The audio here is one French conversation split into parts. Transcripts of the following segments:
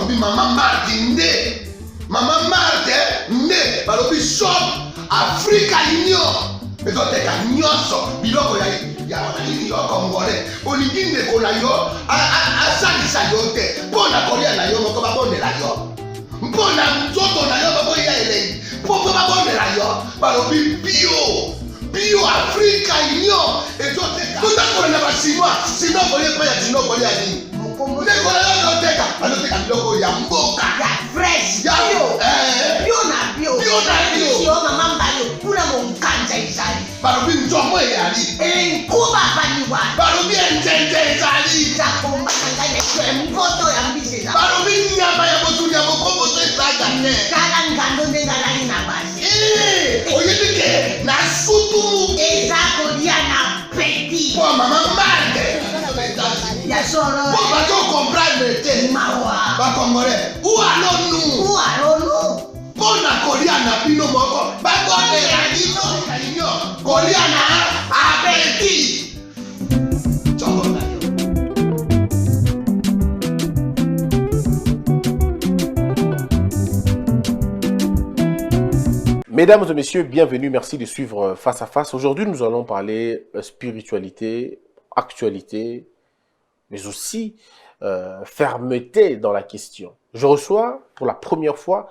balobi Maman Marthe nde. Maman Marthe nde. Balobi shop Africa Union. Ezoteka nyonso biloko ya wananini yo Congolais. Olingi ndeko na yo asalisa yo te. Mpona kolia na yo moko babondela yo. Mpona nzoto na yo baboya elengi. Mpo babondela yo. Balobi bio Africa Union. Ezoteka. Tutakola na basinois. Sino kolia pa ya sino kolia nini. Ndeko na yo ezoteka. Bazoteka biloko ya mboka. Ya fresh. Bio na bio. Sio mama mbayo. Kuna monkanja izali. Balobi nzomo eyali. Nkuba baniwa. Balobi njenje ezali. Zakomba kanganya kwe mpoto ya mbise za. Balobi nyama ya botu ya bokombo to ezaga ne. Kala ngando ndengalani na basi. Oyebike na sutu. Ezako dia na peti. Po Maman Marthe. Ya soro. Po bato comprendre te. Mawa. Ba Congolais. Où allons-nous? Pona kolia na bino moko. Ba kondela bino. Kolia na apeti. Chongo. Mesdames et messieurs, bienvenue, merci de suivre Face à Face. Aujourd'hui, nous allons parler spiritualité, actualité, mais aussi fermeté dans la question. Je reçois pour la première fois,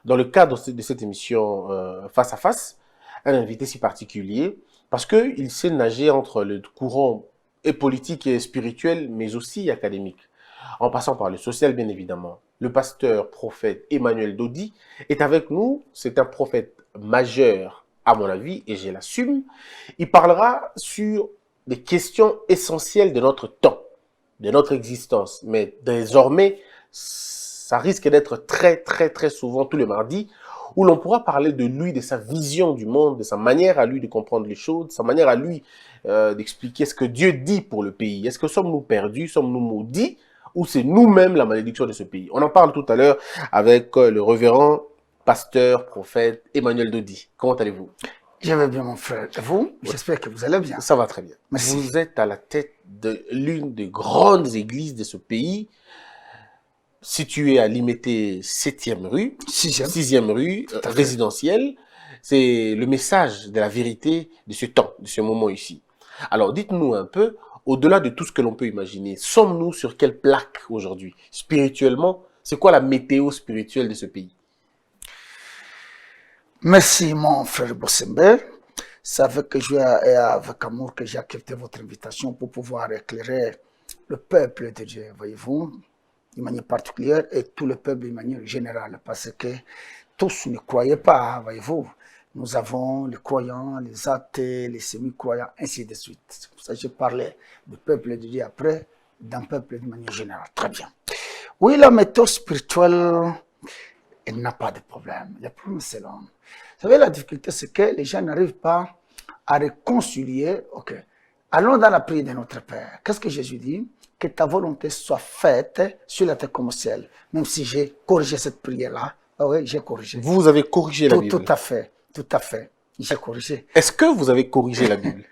dans le cadre de cette émission Face à Face, un invité si particulier, parce qu'il sait nager entre le courant et politique et spirituel, mais aussi académique, en passant par le social, bien évidemment. Le pasteur, prophète Emmanuel Dodi est avec nous. C'est un prophète majeur, à mon avis, et je l'assume. Il parlera sur des questions essentielles de notre temps, de notre existence. Mais désormais, ça risque d'être très souvent tous les mardis, où l'on pourra parler de lui, de sa vision du monde, de sa manière à lui de comprendre les choses, de sa manière à lui d'expliquer ce que Dieu dit pour le pays. Est-ce que sommes-nous perdus, sommes-nous maudits, ou c'est nous-mêmes la malédiction de ce pays? On en parle tout à l'heure avec le révérend pasteur, prophète Emmanuel Dodi. Comment allez-vous? Je vais bien, mon frère. Et vous? J'espère que vous allez bien. Ça va très bien. Merci. Vous êtes à la tête de l'une des grandes églises de ce pays, située à Limete 7e rue, 6e rue, résidentielle. C'est le message de la vérité de ce temps, de ce moment ici. Alors, dites-nous un peu, au-delà de tout ce que l'on peut imaginer, sommes-nous sur quelle plaque aujourd'hui? Spirituellement, c'est quoi la météo spirituelle de ce pays? Merci, mon frère Bossembe. C'est avec joie et avec amour que j'ai accepté votre invitation pour pouvoir éclairer le peuple de Dieu, voyez-vous, d'une manière particulière, et tout le peuple d'une manière générale, parce que tous ne croyaient pas, voyez-vous. Nous avons les croyants, les athées, les semi-croyants, ainsi de suite. C'est pour ça que je parlais du peuple de Dieu après, d'un peuple d'une manière générale. Très bien. Oui, la méthode spirituelle, elle n'a pas de problème. Le problème, c'est l'homme. Vous savez, la difficulté, c'est que les gens n'arrivent pas à réconcilier. Ok, allons dans la prière de notre Père. Qu'est-ce que Jésus dit? Que ta volonté soit faite sur la terre comme au ciel. Même si j'ai corrigé cette prière-là, oui, j'ai corrigé. Vous avez corrigé la Bible? Tout à fait. Tout à fait. J'ai corrigé. Est-ce que vous avez corrigé la Bible?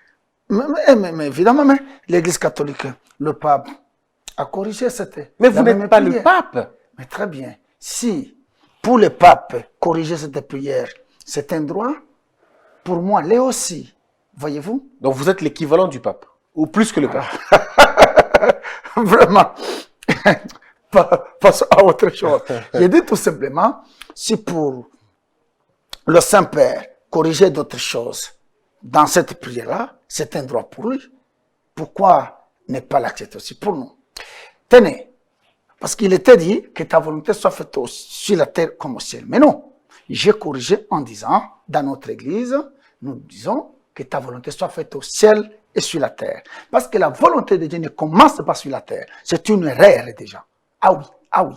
mais évidemment, mais l'Église catholique, le pape, a corrigé cette... Mais vous n'êtes pas le pape. Mais très bien. Si, pour le pape, corriger cette prière, c'est un droit, pour moi, l'est aussi. Voyez-vous? Donc vous êtes l'équivalent du pape, ou plus que le pape. Vraiment. Passons à autre chose. J'ai dit tout simplement, si pour le Saint-Père corriger d'autres choses dans cette prière-là, c'est un droit pour lui. Pourquoi ne pas l'accepter aussi pour nous? Tenez, parce qu'il était dit que ta volonté soit faite sur la terre comme au ciel. Mais non, j'ai corrigé en disant, dans notre église, nous disons que ta volonté soit faite au ciel et sur la terre. Parce que la volonté de Dieu ne commence pas sur la terre. C'est une erreur déjà. Ah oui.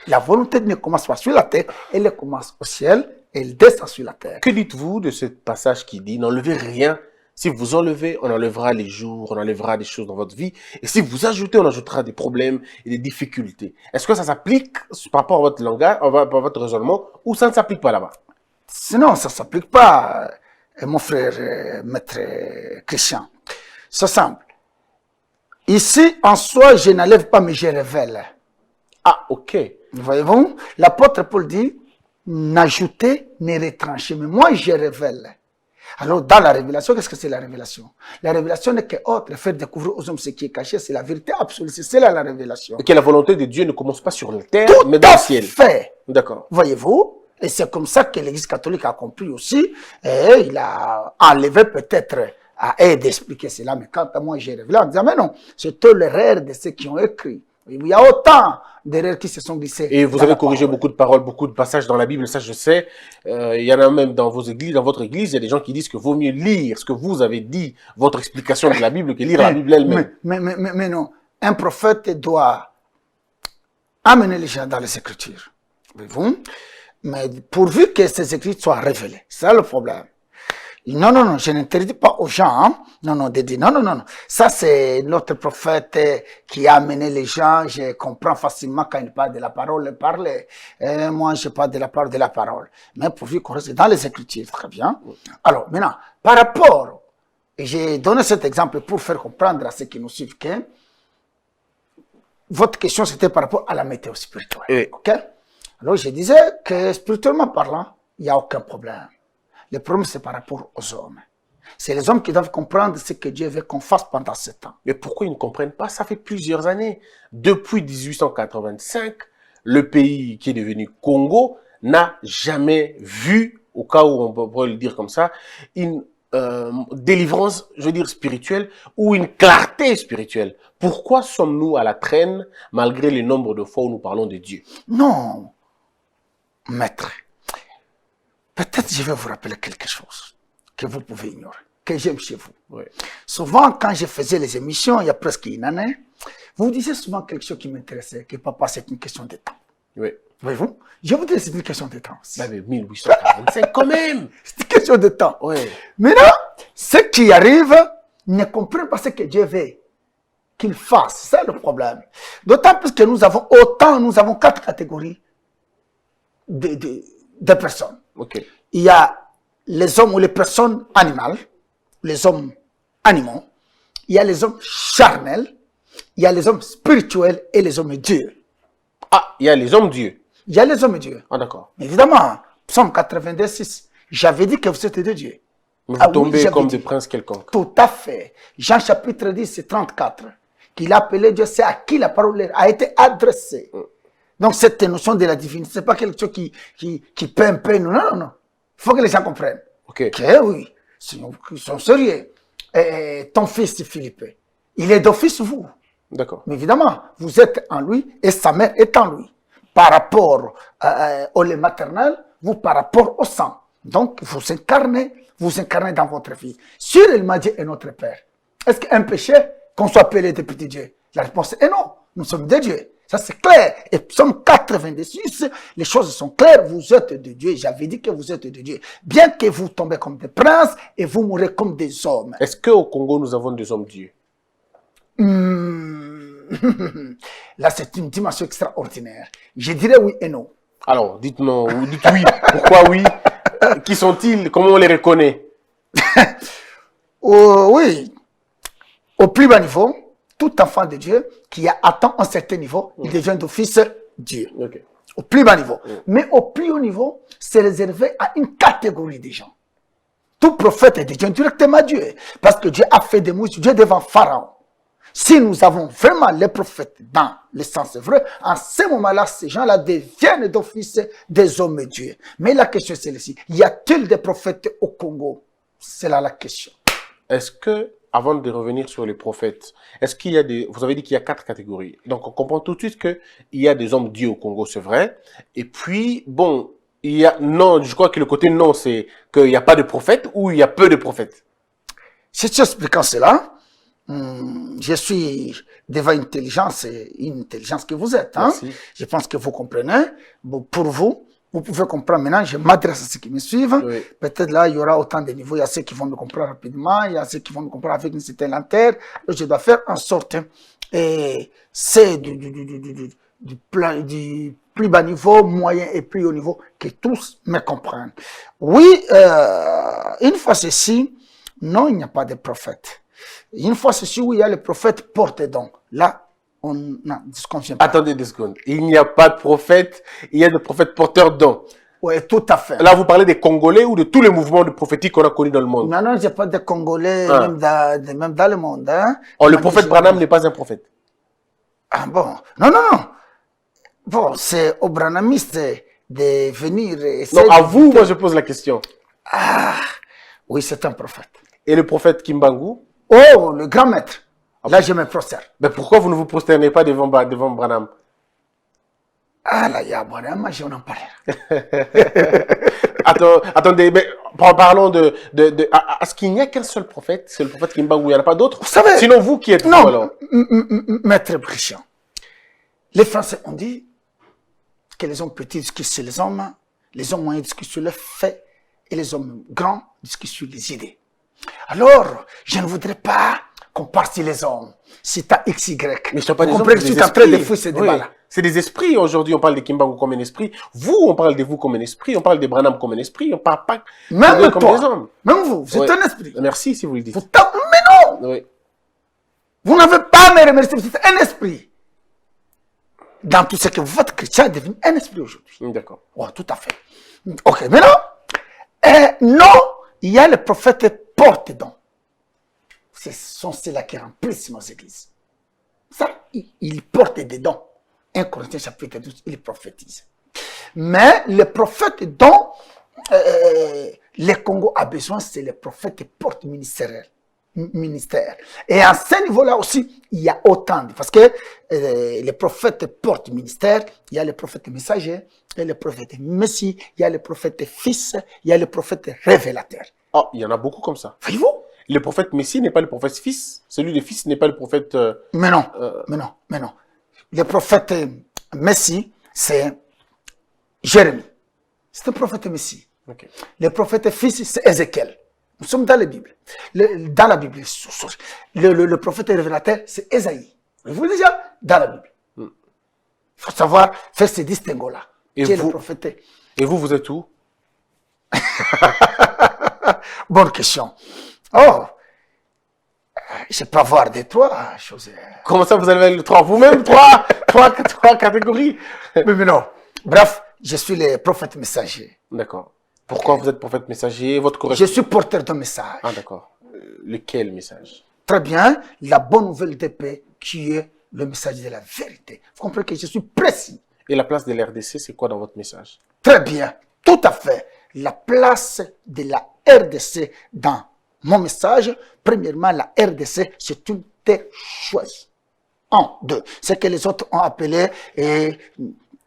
La volonté de Dieu ne commence pas sur la terre, elle commence au ciel et elle descend sur la terre. Que dites-vous de ce passage qui dit, n'enlevez rien. Si vous enlevez, on enlèvera les jours, on enlèvera des choses dans votre vie. Et si vous ajoutez, on ajoutera des problèmes et des difficultés. Est-ce que ça s'applique par rapport à votre langage, à votre raisonnement, ou ça ne s'applique pas là-bas? Sinon, ça ne s'applique pas, mon frère, maître Christian. C'est simple. Ici, en soi, je n'enlève pas, mais je révèle. Ah, ok. Voyez-vous, l'apôtre Paul dit, n'ajoutez, ne retrancher, mais moi je révèle. Alors, dans la révélation, qu'est-ce que c'est la révélation? La révélation n'est que autre, faire découvrir aux hommes ce qui est caché, c'est la vérité absolue, c'est là la révélation. Et que la volonté de Dieu ne commence pas sur la terre, Tout mais dans à le ciel. fait. D'accord. Voyez-vous, et c'est comme ça que l'Église catholique a compris aussi, et il a enlevé peut-être à elle d'expliquer cela, mais quant à moi, j'ai révélé en disant, mais non, c'est l'erreur de ceux qui ont écrit. Il y a autant d'erreurs qui se sont glissées. Et vous avez corrigé beaucoup de paroles, beaucoup de passages dans la Bible, ça je sais. Il y en a même dans vos églises, dans votre église, il y a des gens qui disent que vaut mieux lire ce que vous avez dit, votre explication de la Bible, que lire la Bible elle-même. Mais non, un prophète doit amener les gens dans les Écritures. Voyez-vous? Mais pourvu que ces Écritures soient révélées, c'est ça le problème. Non, non, non, je n'interdis pas aux gens, hein? Non, de dire, non. Ça, c'est notre prophète qui a amené les gens. Je comprends facilement quand il parle de la parole, il parle. Moi, je parle de la parole. Mais pourvu qu'on reste dans les Écritures, très bien. Alors, maintenant, par rapport, et j'ai donné cet exemple pour faire comprendre à ceux qui nous suivent que votre question, c'était par rapport à la météo spirituelle. Oui. OK? Alors, je disais que spirituellement parlant, il n'y a aucun problème. Le problème, c'est par rapport aux hommes. C'est les hommes qui doivent comprendre ce que Dieu veut qu'on fasse pendant ce temps. Mais pourquoi ils ne comprennent pas? Ça fait plusieurs années. Depuis 1885, le pays qui est devenu Congo n'a jamais vu, au cas où on peut le dire comme ça, une délivrance, je veux dire, spirituelle ou une clarté spirituelle. Pourquoi sommes-nous à la traîne malgré le nombre de fois où nous parlons de Dieu? Non, maître. Peut-être je vais vous rappeler quelque chose que vous pouvez ignorer, que j'aime chez vous. Oui. Souvent, quand je faisais les émissions, il y a presque une année, vous disiez souvent quelque chose qui m'intéressait, que papa, c'est une question de temps. Oui. Voyez-vous? Je vous dis, c'est une question de temps aussi. Mais 1845 quand même. C'est une question de temps. Oui. Maintenant, ceux qui arrivent ne comprennent pas ce que Dieu veut qu'ils fassent. C'est le problème. D'autant plus que nous avons 4 catégories de personnes. Ok. Il y a les hommes ou les personnes animales, les hommes animaux, il y a les hommes charnels, il y a les hommes spirituels et les hommes dieux. Ah, il y a les hommes Dieu. Il y a les hommes dieux. Ah, d'accord. Évidemment, Psaume 82:6, j'avais dit que vous êtes de Dieu. Vous Ah oui, tombez j'avais comme dit. des princes quelconques. Tout à fait. Jean chapitre 10, 34, qu'il a appelé Dieu, c'est à qui la parole a été adressée. Donc cette notion de la divinité, c'est pas quelque chose qui peut un peu, non. Il faut que les gens comprennent. Ok. Que oui, ils sont sérieux. Et ton fils Philippe, il est d'office vous. D'accord. Mais évidemment, vous êtes en lui et sa mère est en lui. Par rapport au lait maternel, vous par rapport au sang. Donc, vous incarnez dans votre vie. Sur il m'a dit est notre Père. Est-ce qu'un péché qu'on soit appelé de petit Dieu? La réponse est non. Nous sommes de Dieu. Ça, c'est clair. Et Psaume 86, les choses sont claires. Vous êtes de Dieu. J'avais dit que vous êtes de Dieu. Bien que vous tombez comme des princes et vous mourrez comme des hommes. Est-ce qu'au Congo, nous avons des hommes Dieu? Là, c'est une dimension extraordinaire. Je dirais oui et non. Alors, dites non, ou dites oui. Pourquoi oui? Qui sont-ils? Comment on les reconnaît? Oui. Au plus bas niveau, tout enfant de Dieu qui a atteint un certain niveau, il devient d'office Dieu. Ok. Au plus bas niveau. Mais au plus haut niveau, c'est réservé à une catégorie de gens. Tout prophète est devient directement Dieu. Parce que Dieu a fait de Moïse Dieu devant Pharaon. Si nous avons vraiment les prophètes dans le sens vrai, en ce moment-là, ces gens-là deviennent d'office des hommes de Dieu. Mais la question c'est celle-ci. Y a-t-il des prophètes au Congo? C'est là la question. Est-ce que, avant de revenir sur les prophètes, est-ce qu'il y a des... Vous avez dit qu'il y a 4 catégories. Donc, on comprend tout de suite qu'il y a des hommes Dieu au Congo, c'est vrai. Et puis, bon, il y a... Non, je crois que le côté non, c'est qu'il n'y a pas de prophètes ou il y a peu de prophètes. Si tu expliques cela, je suis devant une intelligence que vous êtes. Hein? Merci. Je pense que vous comprenez. Bon, pour vous, vous pouvez comprendre maintenant. Je m'adresse à ceux qui me suivent. Oui. Peut-être là, il y aura autant de niveaux. Il y a ceux qui vont me comprendre rapidement. Il y a ceux qui vont me comprendre avec une certaine lenteur. Je dois faire en sorte, et c'est du plus bas niveau, moyen et plus haut niveau, que tous me comprennent. Oui, une fois ceci, non, il n'y a pas de prophète. Une fois ceci, où il y a le prophète porte donc. Là, on n'en disconvient pas. Attendez 2 secondes. Il n'y a pas de prophète, il y a des prophètes porteurs de dons. Oui, tout à fait. Là, vous parlez des Congolais ou de tous les mouvements de prophétique qu'on a connus dans le monde? Non, non, je parle des Congolais, Ah. même dans le monde. Hein. Oh, le Moi, prophète je- Branham n'est pas un prophète. Ah bon? Non, non, non. Bon, c'est aux branhamistes de venir essayer Non, à de- vous, moi, je pose la question. Ah, oui, c'est un prophète. Et le prophète Kimbangu? Oh, le grand maître. Là, je me prosterne. Mais pourquoi vous ne vous prosternez pas devant Branham? Ah là, il y a Branham, j'en en parle. Attendez, mais parlons est-ce qu'il n'y a qu'un seul prophète? C'est le prophète Kimbangu, il n'y en a pas d'autres? Vous savez- Sinon, vous qui êtes Non, vous, alors? maître Brichand. Les Français ont dit que les hommes petits discutent sur les hommes moyens discutent sur les faits, et les hommes grands discutent sur les idées. Alors, je ne voudrais pas qu'on parle sur les hommes. Si tu as X, Y. Mais je ne pas des Vous hommes, comprenez que c'est tu des es en train de esprits. fouiller ces Oui. débats-là. C'est des esprits. Aujourd'hui, on parle de Kimbangu comme un esprit. Vous, on parle de vous comme un esprit. On parle de Branham comme un esprit. On parle pas Même d'eux comme toi, des hommes. même vous êtes Ouais. un esprit. Merci si vous le dites. Mais non, Oui. vous n'avez pas à me remercier, vous êtes un esprit. Dans tout ce que votre chrétien est devenu un esprit aujourd'hui. D'accord. Oui, tout à fait. Ok, maintenant, non, il y a les prophètes porte-dons. Ce sont ceux-là qui remplissent nos églises. Ça, ils portent des dons. 1 Corinthiens chapitre 12, ils prophétisent. Mais les prophètes dont le Congo a besoin, c'est les prophètes porte-ministère. Et à ce niveau-là aussi, il y a autant parce que les prophètes porte-ministère, il y a les prophètes messagers, il y a les prophètes messie, il y a les prophètes fils, il y a les prophètes révélateurs. Oh, il y en a beaucoup comme ça. Voyez-vous? Le prophète Messie n'est pas le prophète fils. Celui de fils n'est pas le prophète... Mais non, mais non, mais non. Le prophète messie, c'est Jérémie. C'est un prophète messie. Ok. Le prophète fils, c'est Ézéchiel. Nous sommes dans la Bible. Dans la Bible, le prophète révélateur, c'est Ésaïe. Vous déjà dans la Bible. Il faut savoir faire ces distinguos-là. Et Qui est vous- le prophète? Et vous, vous êtes où? Bonne question. Oh, je peux avoir des trois choses. Comment ça, vous avez le 3? Vous-même, trois catégories? Mais non. Bref, je suis le prophète messager. D'accord. Pourquoi vous êtes prophète messager? Votre Je correspondant? suis porteur de message. Ah, d'accord. Lequel message? Très bien, la bonne nouvelle de paix qui est le message de la vérité. Vous comprenez que je suis précis. Et la place de l'RDC, c'est quoi dans votre message? Très bien, tout à fait. La place de la RDC dans mon message, premièrement, la RDC, c'est une terre choisie. 1, 2. Ce que les autres ont appelé et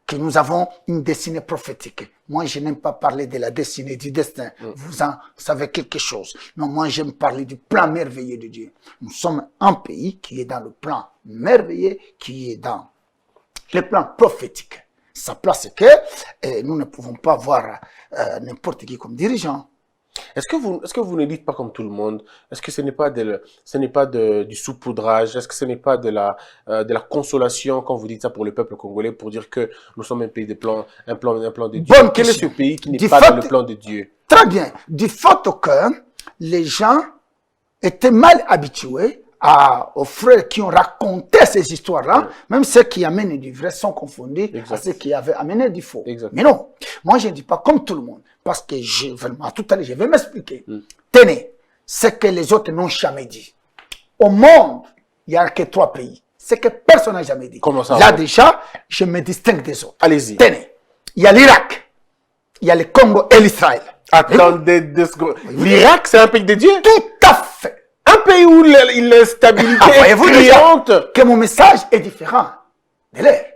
que nous avons une destinée prophétique. Moi, je n'aime pas parler de la destinée, du destin. Vous en savez quelque chose. Non, moi, j'aime parler du plan merveilleux de Dieu. Nous sommes un pays qui est dans le plan merveilleux, qui est dans le plan prophétique. Ça place que nous ne pouvons pas avoir n'importe qui comme dirigeant. Est-ce que vous ne dites pas comme tout le monde? Est-ce que ce n'est pas du saupoudrage? Est-ce que ce n'est pas de la consolation quand vous dites ça pour le peuple congolais pour dire que nous sommes un pays un plan de Dieu? Bonne Quel est question. ce pays qui n'est Du pas fait- dans le plan de Dieu? Très bien. Du fait que les gens étaient mal habitués aux frères qui ont raconté ces histoires-là, même ceux qui amènent du vrai sont confondus Exact. à ceux qui avaient amené du faux. Exact. Mais non, moi je ne dis pas comme tout le monde, parce que tout à l'heure, je vais m'expliquer. Tenez, ce que les autres n'ont jamais dit. Au monde, il n'y a que 3 pays. Ce que personne n'a jamais dit. Comment ça, Là ouais? déjà, je me distingue des autres. Allez-y. Tenez, il y a l'Irak, il y a le Congo et l'Israël. Attendez 2 secondes. L'Irak, c'est un pays de Dieu? Tout à fait. Un pays où l'instabilité est Voyez-vous déjà criante? que mon message est différent de l'air.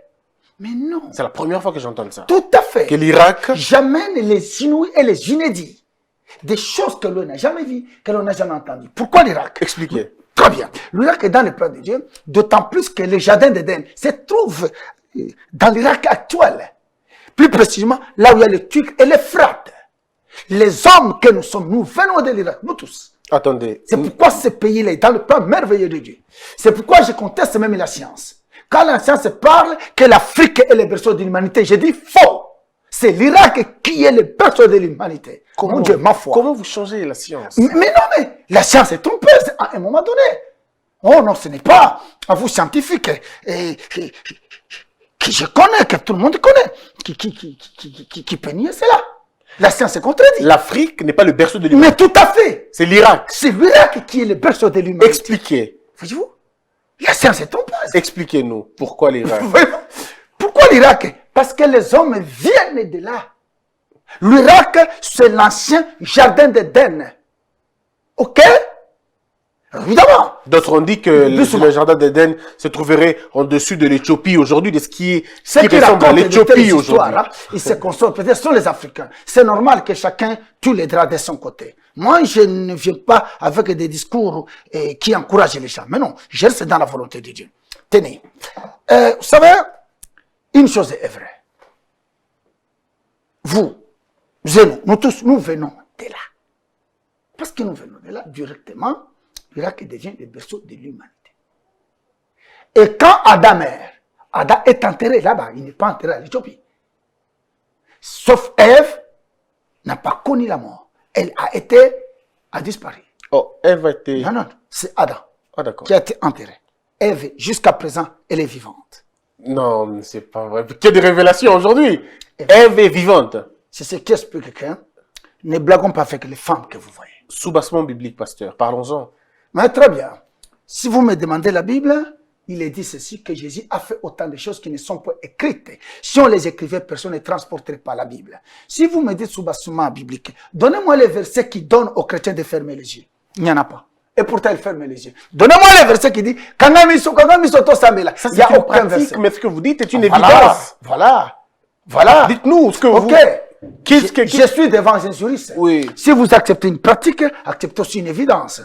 Mais non, C'est la première fois que j'entends ça. tout à fait. Que l'Irak... J'amène les Inouïs et les Inédits. Des choses que l'on n'a jamais vues, que l'on n'a jamais entendues. Pourquoi l'Irak? Expliquez. Très bien. L'Irak est dans le plan de Dieu, d'autant plus que le jardin d'Éden se trouve dans l'Irak actuel. Plus précisément, là où il y a le Turc et l'Euphrate. Les hommes que nous sommes, nous venons de l'Irak, nous tous. Attendez. C'est pourquoi ce pays-là est dans le plan merveilleux de Dieu. C'est pourquoi je conteste même la science. Quand la science parle que l'Afrique est le berceau de l'humanité, je dis faux. C'est l'Irak qui est le berceau de l'humanité. Mon Dieu, ma foi. Comment vous changez la science? Mais non, mais la science est trompeuse à un moment donné. Oh non, ce n'est pas à vous scientifiques qui je connais, que tout le monde connaît, qui peut nier cela. La science est contredite. L'Afrique n'est pas le berceau de l'humanité. Mais tout à fait. C'est l'Irak. C'est l'Irak qui est le berceau de l'humanité. Expliquez. Voyez-vous, la science est trompeuse. Expliquez-nous pourquoi l'Irak. Pourquoi l'Irak? Parce que les hommes viennent de là. L'Irak, c'est l'ancien jardin d'Éden. Ok? Évidemment. D'autres ont dit que le jardin d'Éden se trouverait en dessus de l'Éthiopie aujourd'hui, de ce qui ressemble à l'Éthiopie aujourd'hui. Hein, ils se consolent, peut-être sont les Africains. C'est normal que chacun tue les draps de son côté. Moi, je ne viens pas avec des discours qui encouragent les gens. Mais non, je reste dans la volonté de Dieu. Tenez, vous savez, une chose est vraie. Vous et nous tous, nous venons de là. Parce que nous venons de là directement. L'Irak devient le berceau de l'humanité. Et quand Adam est enterré là-bas, il n'est pas enterré à l'Éthiopie. Sauf Ève n'a pas connu la mort. Elle a disparu. Oh, Ève a été... Non, c'est Adam qui a été enterré. Ève, jusqu'à présent, elle est vivante. Non, c'est pas vrai. Qu'il y a des révélations aujourd'hui. Ève est vivante. C'est ce qui explique que ne blaguons pas avec les femmes que vous voyez. Soubassement biblique, pasteur. Parlons-en. Mais très bien. Si vous me demandez la Bible, il est dit ceci, que Jésus a fait autant de choses qui ne sont pas écrites. Si on les écrivait, personne ne transporterait pas la Bible. Si vous me dites soubassement biblique, donnez-moi les versets qui donnent aux chrétiens de fermer les yeux. Il n'y en a pas. Et pourtant, ils ferment les yeux. Donnez-moi les versets qui disent, ça, il n'y a aucun verset. Mais ce que vous dites est une évidence. Voilà. Dites-nous ce que vous... Je suis devant un juriste. Oui. Si vous acceptez une pratique, acceptez aussi une évidence.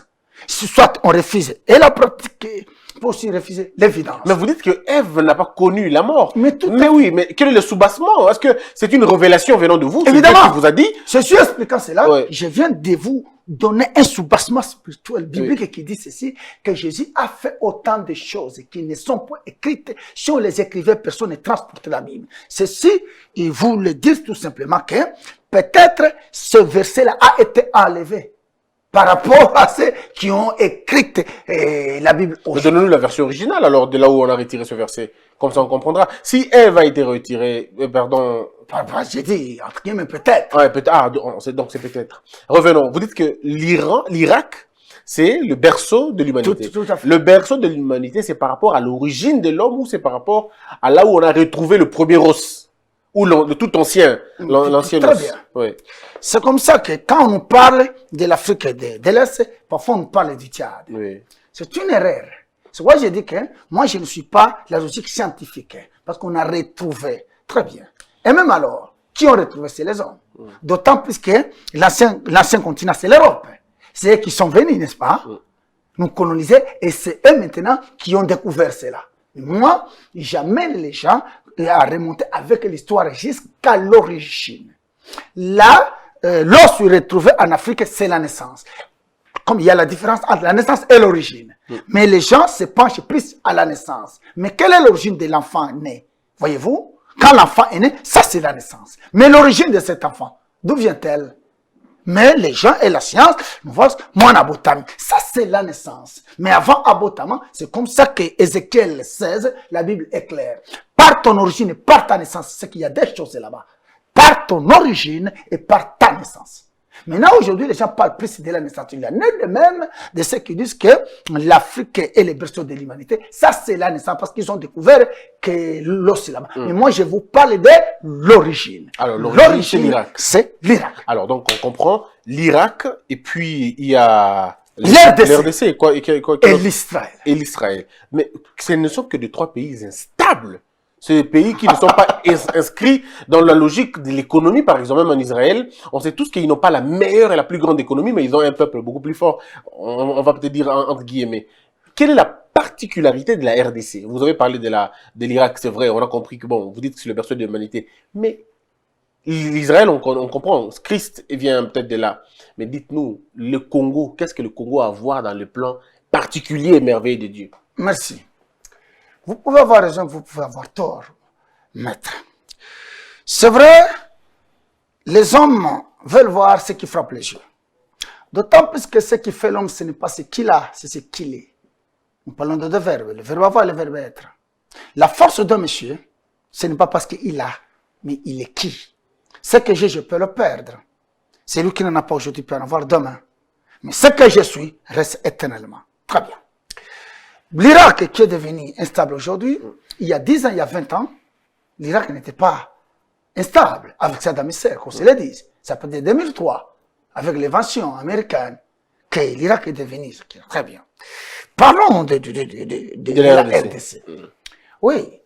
Soit on refuse et la pratique, pour aussi refuser l'évidence. Mais vous dites que Ève n'a pas connu la mort. Mais oui, mais quel est le soubassement? Est-ce que c'est une révélation venant de vous? Évidemment. C'est Dieu qui vous a dit? Je suis expliquant cela. Ouais. Je viens de vous donner un soubassement spirituel biblique qui dit ceci, que Jésus a fait autant de choses qui ne sont pas écrites. Si on les écrivait, personne ne transportait la Bible. Ceci, il vous le dit tout simplement que peut-être ce verset-là a été enlevé par rapport à ceux qui ont écrit la Bible. Donnez-nous la version originale, alors, de là où on a retiré ce verset. Comme ça, on comprendra. Si Ève a été retirée, pardon... J'ai dit, entre guillemets, peut-être. Ouais, peut-être. Ah, donc c'est peut-être. Revenons. Vous dites que l'Irak, c'est le berceau de l'humanité. Tout à fait. Le berceau de l'humanité, c'est par rapport à l'origine de l'homme ou c'est par rapport à là où on a retrouvé le premier os? Ou le tout ancien, l'ancien os. Très bien. Oui. C'est comme ça que quand on parle de l'Afrique de l'Est, parfois on parle du Tchad. Oui. C'est une erreur. C'est pourquoi j'ai dit que moi je ne suis pas la logique scientifique, parce qu'on a retrouvé. Très bien. Et même alors, qui ont retrouvé, c'est les hommes. D'autant plus que l'ancien continent, c'est l'Europe. C'est eux qui sont venus, n'est-ce pas, nous coloniser, et c'est eux maintenant qui ont découvert cela. Moi, j'amène les gens à remonter avec l'histoire jusqu'à l'origine. Là, l'os retrouvé en Afrique, c'est la naissance. Comme il y a la différence entre la naissance et l'origine. Mais les gens se penchent plus à la naissance. Mais quelle est l'origine de l'enfant né? Voyez-vous? Quand l'enfant est né, ça c'est la naissance. Mais l'origine de cet enfant, d'où vient-elle? Mais les gens et la science nous voient mon abotami. Ça, c'est la naissance. Mais avant abotamant, c'est comme ça que Ézéchiel 16, la Bible est claire. Par ton origine et par ta naissance, c'est qu'il y a des choses là-bas. Par ton origine et par ta naissance. Maintenant, aujourd'hui, les gens parlent plus de la naissance. Il y en a de même de ceux qui disent que l'Afrique est le berceau de l'humanité. Ça, c'est la naissance parce qu'ils ont découvert que l'os est là-bas. Mais moi, je vous parle de l'origine. Alors, l'origine, c'est l'Irak. C'est l'Irak. Alors, donc, on comprend l'Irak et puis il y a l'RDC. Et l'Israël. Et l'Israël. Mais ce ne sont que de trois pays instables. C'est des pays qui ne sont pas inscrits dans la logique de l'économie, par exemple, même en Israël. On sait tous qu'ils n'ont pas la meilleure et la plus grande économie, mais ils ont un peuple beaucoup plus fort. On va peut-être dire entre guillemets. Quelle est la particularité de la RDC? Vous avez parlé de l'Irak, c'est vrai, on a compris que bon, vous dites que c'est le berceau de l'humanité. Mais l'Israël, on comprend, Christ vient peut-être de là. Mais dites-nous, le Congo, qu'est-ce que le Congo a à voir dans le plan particulier et merveilleux de Dieu? Merci. Vous pouvez avoir raison, vous pouvez avoir tort, maître. C'est vrai, les hommes veulent voir ce qui frappe les yeux. D'autant plus que ce qui fait l'homme, ce n'est pas ce qu'il a, c'est ce qu'il est. Nous parlons de deux verbes, le verbe avoir et le verbe être. La force d'un monsieur, ce n'est pas parce qu'il a, mais il est qui. Ce que j'ai, je peux le perdre. C'est lui qui n'en a pas aujourd'hui, peut en avoir demain. Mais ce que je suis reste éternellement. Très bien. L'Irak qui est devenu instable aujourd'hui, il y a 10 ans, il y a 20 ans, l'Irak n'était pas instable avec Saddam Hussein, qu'on se le dise. Ça peut être 2003, avec l'invention américaine, que l'Irak est devenu ce qu'il est. Très bien. Parlons de la RDC. Oui.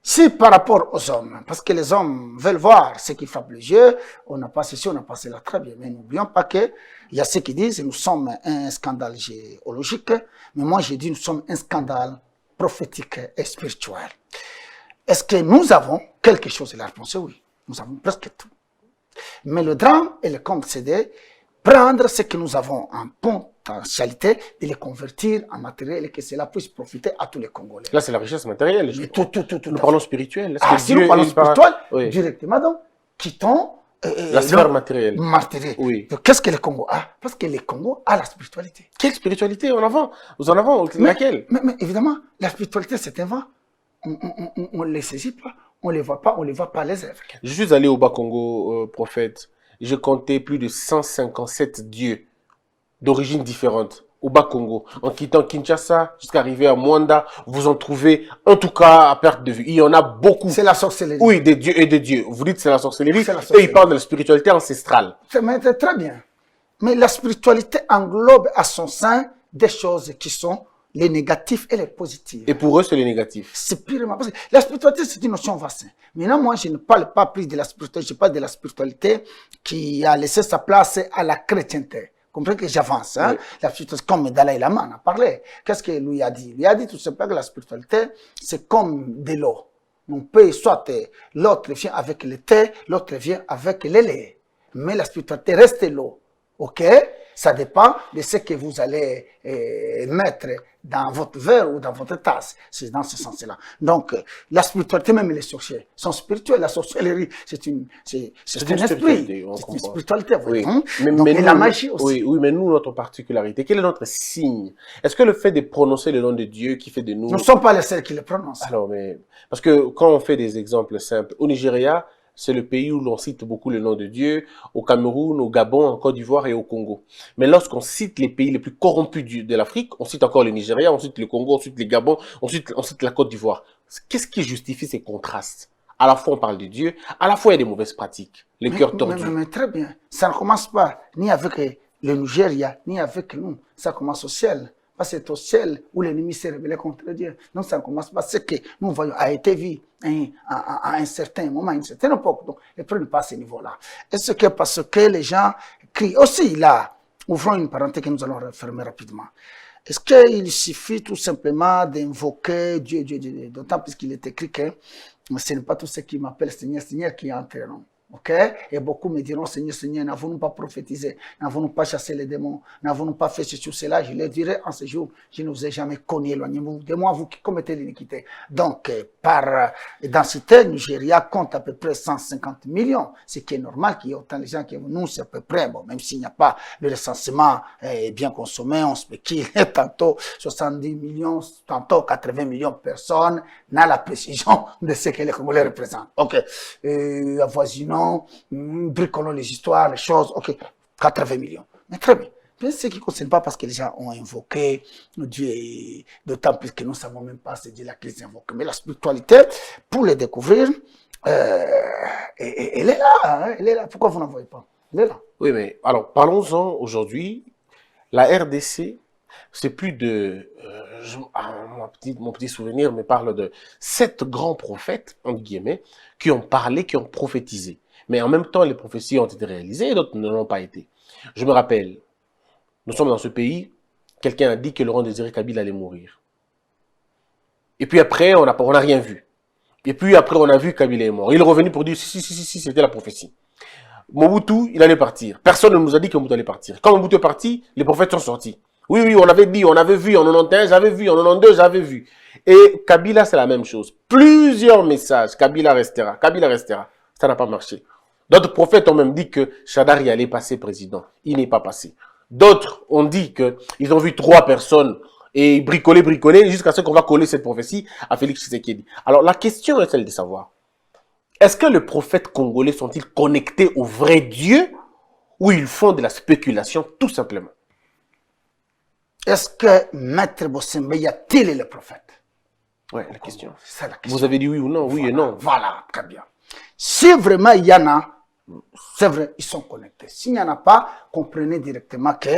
Si par rapport aux hommes, parce que les hommes veulent voir ce qui frappe les yeux, on n'a pas ceci, on n'a pas cela, très bien. Mais n'oublions pas qu'il y a ceux qui disent nous sommes un scandale géologique, mais moi j'ai dit nous sommes un scandale prophétique et spirituel. Est-ce que nous avons quelque chose? La réponse est oui. Nous avons presque tout. Mais le drame est le compte, c'est de prendre ce que nous avons en potentialité, de les convertir en matériel et que cela puisse profiter à tous les Congolais. Là, c'est la richesse matérielle. Tout. Nous parlons spirituel. Si nous parlons spirituel, directement, donc, quittons la sphère matérielle. Oui. Qu'est-ce que le Congo a? Parce que le Congo a la spiritualité. Quelle spiritualité en avant? Vous en avant laquelle? Mais évidemment, la spiritualité, c'est un vent. On ne les saisit pas, on ne les voit pas, on ne les voit pas les œuvres. Je suis allé au Bas-Congo, prophète. Je comptais plus de 157 dieux d'origines différentes au Bas-Congo. En quittant Kinshasa jusqu'à arriver à Mwanda, vous en trouvez en tout cas à perte de vue. Il y en a beaucoup. C'est la sorcellerie. Oui, des dieux et des dieux. Vous dites c'est la sorcellerie. C'est la sorcellerie. Et ils parlent de la spiritualité ancestrale. C'est très bien. Mais la spiritualité englobe à son sein des choses qui sont les négatifs et les positifs. Et pour eux, c'est les négatifs. C'est purement parce que la spiritualité, c'est une notion vaste. Maintenant, moi, je ne parle pas plus de la spiritualité, je parle de la spiritualité qui a laissé sa place à la chrétienté. Comprenez que j'avance, hein? Oui. La spiritualité, comme Dalai Lama en a parlé. Qu'est-ce qu'il lui a dit? Il lui a dit tout simplement que la spiritualité, c'est comme de l'eau. On peut, soit l'autre vient avec le thé, l'autre vient avec le lait. Mais la spiritualité reste l'eau. OK? Ça dépend de ce que vous allez mettre dans votre verre ou dans votre tasse. C'est dans ce sens-là. Donc, la spiritualité, même les sorciers, sont spirituels. La sorcellerie, c'est un esprit. C'est une spiritualité. Oui. Donc, et la magie aussi. Oui, mais nous, notre particularité, quel est notre signe? Est-ce que le fait de prononcer le nom de Dieu qui fait de nous... Nous ne sommes pas les seuls qui le prononcent. Alors, mais... Parce que quand on fait des exemples simples, au Nigeria, c'est le pays où l'on cite beaucoup le nom de Dieu, au Cameroun, au Gabon, en Côte d'Ivoire et au Congo. Mais lorsqu'on cite les pays les plus corrompus de l'Afrique, on cite encore le Nigeria, on cite le Congo, on cite le Gabon, on cite la Côte d'Ivoire. Qu'est-ce qui justifie ces contrastes? À la fois on parle de Dieu, à la fois il y a des mauvaises pratiques, les cœurs tordus. Mais très bien, ça ne commence pas ni avec le Nigeria, ni avec nous, ça commence au ciel. Parce que c'est au ciel où l'ennemi s'est révélé contre Dieu. Donc ça ne commence pas. Ce que nous voyons a été vu à un certain moment, à une certaine époque. Donc ne prenez pas à ce niveau-là. Est-ce que parce que les gens crient aussi là, ouvrons une parenthèse que nous allons refermer rapidement. Est-ce qu'il suffit tout simplement d'invoquer Dieu, d'autant plus qu'il est écrit que ce n'est pas tout ce qui m'appelle Seigneur, Seigneur qui entreront. Ok? Et beaucoup me diront, Seigneur, Seigneur, n'avons-nous pas prophétisé, n'avons-nous pas chassé les démons, n'avons-nous pas fait ceci ou cela? Je leur dirai en ce jour, je ne vous ai jamais connu, éloignez-vous de moi, vous qui commettez l'iniquité. Donc, par densité, Nigeria compte à peu près 150 millions, ce qui est normal qu'il y ait autant de gens que nous, c'est à peu près, bon, même s'il n'y a pas le recensement bien consommé, on spécule, tantôt 70 millions, tantôt 80 millions de personnes, n'a la précision de ce que les Congolais représentent. Ok. Avoisinons, bricolons les histoires, les choses, ok, 80 millions. Mais très bien. Mais ce qui ne concerne pas parce que les gens ont invoqué Dieu, d'autant plus que nous ne savons même pas c'est Dieu là qu'ils invoquent. Mais la spiritualité, pour les découvrir, elle est là, hein, elle est là. Pourquoi vous n'en voyez pas? Elle est là. Oui, mais alors parlons-en aujourd'hui. La RDC, c'est plus de... mon petit souvenir me parle de 7 grands prophètes, entre guillemets, qui ont parlé, qui ont prophétisé. Mais en même temps, les prophéties ont été réalisées et d'autres ne l'ont pas été. Je me rappelle, nous sommes dans ce pays, quelqu'un a dit que Laurent Désiré Kabila allait mourir. Et puis après, on n'a rien vu. Et puis après, on a vu que Kabila est mort. Il est revenu pour dire, si, c'était la prophétie. Mobutu, il allait partir. Personne ne nous a dit que Mobutu allait partir. Quand Mobutu est parti, les prophètes sont sortis. Oui, on avait dit, on avait vu, en 91, j'avais vu, en 92, j'avais vu. Et Kabila, c'est la même chose. Plusieurs messages, Kabila restera. Ça n'a pas marché. D'autres prophètes ont même dit que Shadari allait passer président. Il n'est pas passé. D'autres ont dit qu'ils ont vu 3 personnes et bricoler, jusqu'à ce qu'on va coller cette prophétie à Félix Tshisekedi. Alors, la question est celle de savoir, est-ce que les prophètes congolais sont-ils connectés au vrai Dieu ou ils font de la spéculation tout simplement? Est-ce que Maître Bossembe y a-t-il le prophète? Ouais, la question. C'est la question. Vous avez dit oui ou non, oui et non. Voilà, très bien. Si vraiment il y en a, c'est vrai, ils sont connectés. S'il n'y en a pas, comprenez directement que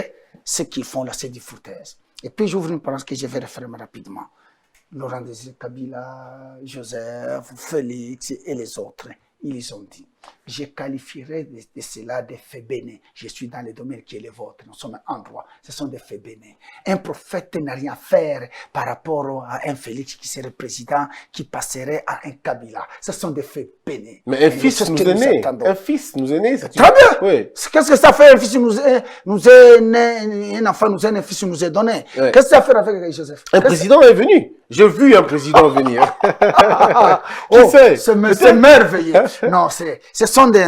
ce qu'ils font là, c'est du foutaise. Et puis j'ouvre une parenthèse que je vais refermer rapidement. Laurent Désiré Kabila, Joseph, Félix et les autres, ils ont dit, je qualifierais de cela des faits bénis. Je suis dans le domaine qui est le vôtre, nous sommes en droit, ce sont des faits bénis. Un prophète n'a rien à faire par rapport à un Félix qui serait président, qui passerait à un Kabila. Ce sont des faits bénis. Mais un fils nous est né. Un fils nous est né. Très bien. Oui. Qu'est-ce que ça fait un fils nous est né, un enfant nous est né, un fils nous est donné. Ouais. Qu'est-ce que ça fait avec Joseph? Un président est venu. J'ai vu un président venir. Qui sait? C'est merveilleux. Non, ce sont des...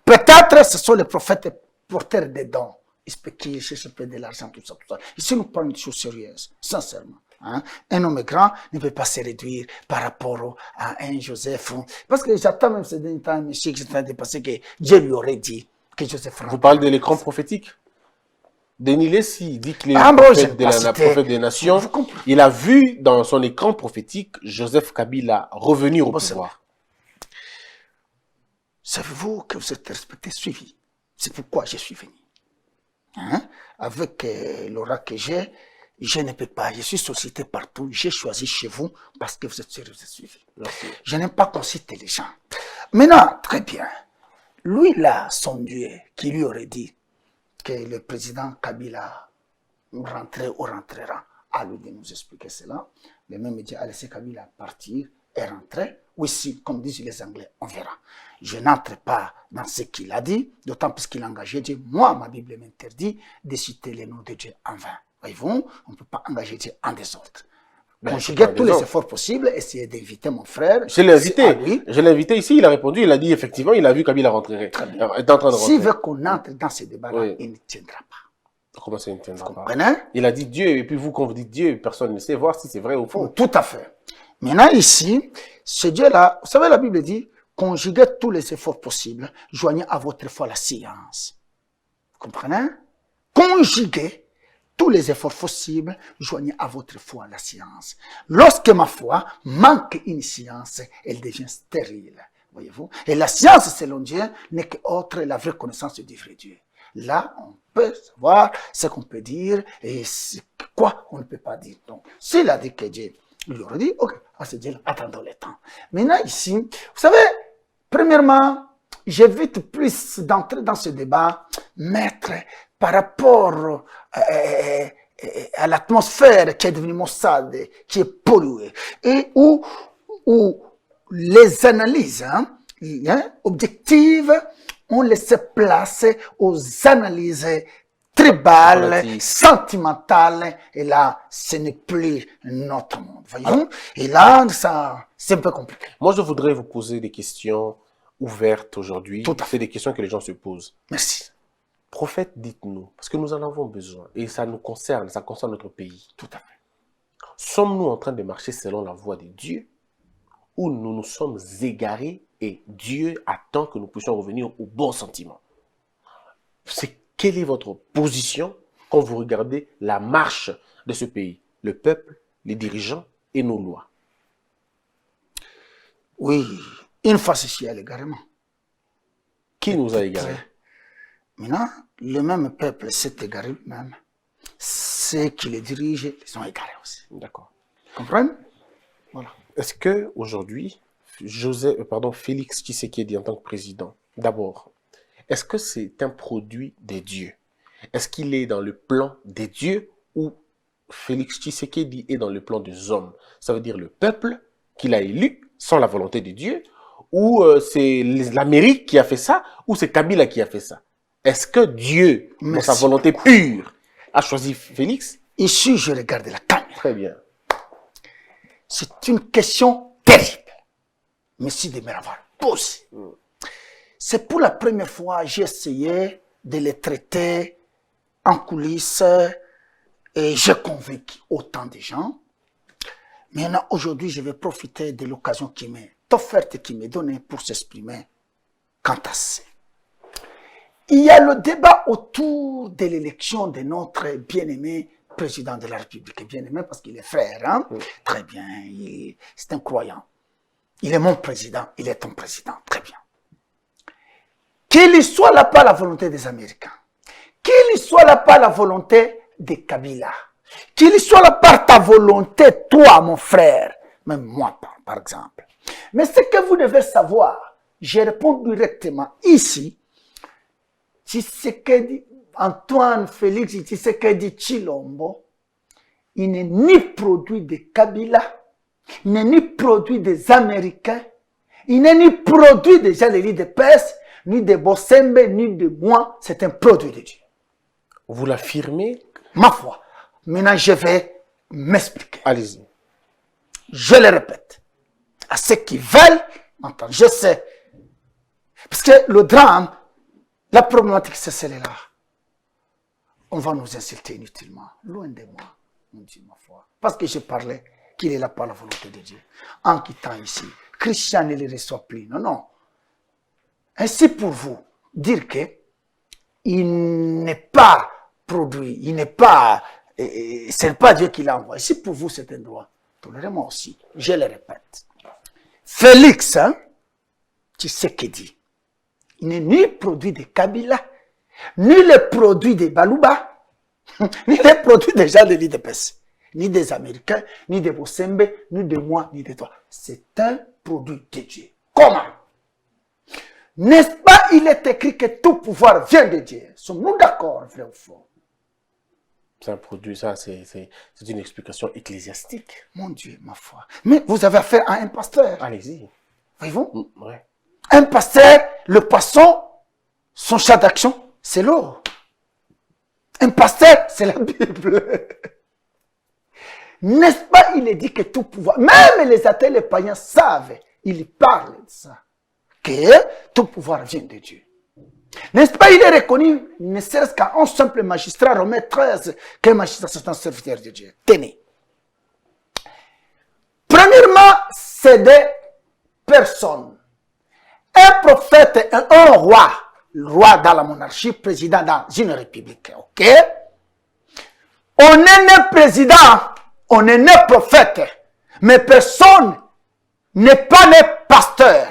Peut-être ce sont les prophètes porteurs des dons. Ils spéculent, cherchent de l'argent, tout ça, tout ça. Ici, nous parlons de choses sérieuses, sincèrement. Hein? Un homme grand ne peut pas se réduire par rapport à un Joseph. Parce que j'attends même ces derniers temps, monsieur, que j'ai en train de passer, que Dieu lui aurait dit que Joseph... Vous parlez de l'écran prophétique? Denis Lessi dit qu'il est Ah, le bon, prophète j'ai la prophète des nations. Vous comprenez? Il a vu dans son écran prophétique Joseph Kabila revenir au Bon, pouvoir. Savez-vous que vous êtes respecté, suivi? C'est pourquoi je suis venu. Hein? Avec l'aura que j'ai, je ne peux pas. Je suis sollicité partout. J'ai choisi chez vous parce que vous êtes sérieux, vous êtes suivi. Merci. Je n'aime pas qu'on cite les gens. Maintenant, très bien. Lui, là, son Dieu, qui lui aurait dit que le président Kabila rentrait ou rentrera, à lui de nous expliquer cela. Le même Dieu a laissé Kabila partir et rentrer. Oui, si, comme disent les Anglais, on verra. Je n'entre pas dans ce qu'il a dit, d'autant plus qu'il a engagé Dieu. Moi, ma Bible m'interdit de citer les noms de Dieu en vain. Voyez-vous, on ne peut pas engager Dieu en désordre. Conjuguer tous les efforts possibles, essayer d'inviter mon frère. Je l'ai invité. Je l'ai invité ici, il a répondu, il a dit effectivement, il a vu Kabila rentrer. Alors, est en train de rentrer. S'il veut qu'on entre dans ce débat-là, Oui. il ne tiendra pas. Comment ça, il ne tiendra Vous pas? comprenez? Il a dit Dieu, et puis vous, quand vous dites Dieu, personne ne sait voir si c'est vrai ou faux. Tout à fait. Maintenant, ici, ce Dieu-là, vous savez, la Bible dit, conjuguez tous les efforts possibles, joignez à votre foi la science. Vous comprenez? Conjuguez tous les efforts possibles, joignez à votre foi la science. Lorsque ma foi manque une science, elle devient stérile. Voyez-vous? Et la science, selon Dieu, n'est qu'autre la vraie connaissance du vrai Dieu. Là, on peut savoir ce qu'on peut dire et quoi on ne peut pas dire. Donc, s'il a dit que Dieu lui aurait dit, ok, à ce Dieu, attendons le temps. Maintenant, ici, vous savez, premièrement, j'évite plus d'entrer dans ce débat, mettre par rapport à l'atmosphère qui est devenue maussade, qui est polluée, et où les analyses objectives ont laissé place aux analyses tribales, sentimentales, et là, ce n'est plus notre monde, voyez-vous. Et là, ça, c'est un peu compliqué. Moi, je voudrais vous poser des questions ouvertes aujourd'hui. Tout à fait. C'est des questions que les gens se posent. Merci. Prophète, dites-nous, parce que nous en avons besoin, et ça nous concerne, ça concerne notre pays. Tout à fait. Sommes-nous en train de marcher selon la voie de Dieu, ou nous nous sommes égarés et Dieu attend que nous puissions revenir au bon sentiment? Quelle est votre position quand vous regardez la marche de ce pays, le peuple, les dirigeants et nos lois? Oui, une fois ceci à l'égarement. Qui nous a égarés? Maintenant, le même peuple s'est égaré lui-même. Ceux qui les dirigent les ont égarés aussi. D'accord. Comprenez? Voilà. Est-ce que aujourd'hui, Félix Tshisekedi en tant que président, d'abord, est-ce que c'est un produit des dieux? Est-ce qu'il est dans le plan des dieux ou Félix Tshisekedi est dans le plan des hommes? Ça veut dire le peuple qu'il a élu sans la volonté de Dieu, ou c'est l'Amérique qui a fait ça, ou c'est Kabila qui a fait ça? Est-ce que Dieu, dans sa volonté pure, a choisi Félix? Ici, je regarde la caméra. Très bien. C'est une question terrible. Merci de me l'avoir posée. C'est pour la première fois que j'ai essayé de les traiter en coulisses Et j'ai convaincu autant de gens. Maintenant, aujourd'hui, je vais profiter de l'occasion qui m'est offerte, qui m'est donnée pour s'exprimer quant à ça. Il y a le débat autour de l'élection de notre bien-aimé président de la République. Bien-aimé parce qu'il est frère, hein? Oui. Très bien, c'est un croyant. Il est mon président, il est ton président, très bien. Qu'il ne soit là pas la volonté des Américains, qu'il ne soit là pas la volonté de Kabila, qu'il ne soit là par ta volonté, toi, mon frère, même moi, par exemple. Mais ce que vous devez savoir, je réponds directement ici, Tshisekedi, Antoine Félix Tshisekedi Tshilombo, il n'est ni produit de Kabila, il n'est ni produit des Américains, il n'est ni produit des gens de l'IDPS, ni de Bossembe, ni de moi, c'est un produit de Dieu. Vous l'affirmez? Ma foi. Maintenant, je vais m'expliquer. Allez-y. Je le répète. À ceux qui veulent entendre, je sais. Parce que le drame, la problématique, c'est celle-là. On va nous insulter inutilement. Loin de moi, mon Dieu, ma foi. Parce que je parlais qu'il est là par la volonté de Dieu. En quittant ici, Christian ne les reçoit plus. Non, non. Ainsi pour vous, dire que il n'est pas produit, il n'est pas, ce n'est pas Dieu qui l'envoie. Ici pour vous, c'est un droit. Tolérez-moi aussi, je le répète. Félix, hein, tu sais qu'il dit, il n'est ni produit de Kabila, ni le produit de Balouba, ni le produit des gens de l'IDPS, ni des Américains, ni de Bossembe, ni de moi, ni de toi. C'est un produit de Dieu. Comment? N'est-ce pas, il est écrit que tout pouvoir vient de Dieu. Sommes-nous d'accord, vrai ou faux? C'est un produit, ça, c'est une explication ecclésiastique. Mon Dieu, ma foi. Mais vous avez affaire à un pasteur. Allez-y. Voyez-vous? Ouais. Un pasteur, le poisson, son chat d'action, c'est l'eau. Un pasteur, c'est la Bible. N'est-ce pas, il est dit que tout pouvoir, même les athées, les païens savent, ils parlent de ça, que tout pouvoir vient de Dieu. N'est-ce pas, il est reconnu, ne serait-ce qu'à un simple magistrat, Romain 13, qu'un magistrat, c'est un serviteur de Dieu. Tenez. Premièrement, c'est des personnes. Un prophète et un roi, le roi dans la monarchie, président dans une république, ok? On est né président, on est né prophète, mais personne n'est pas né pasteur.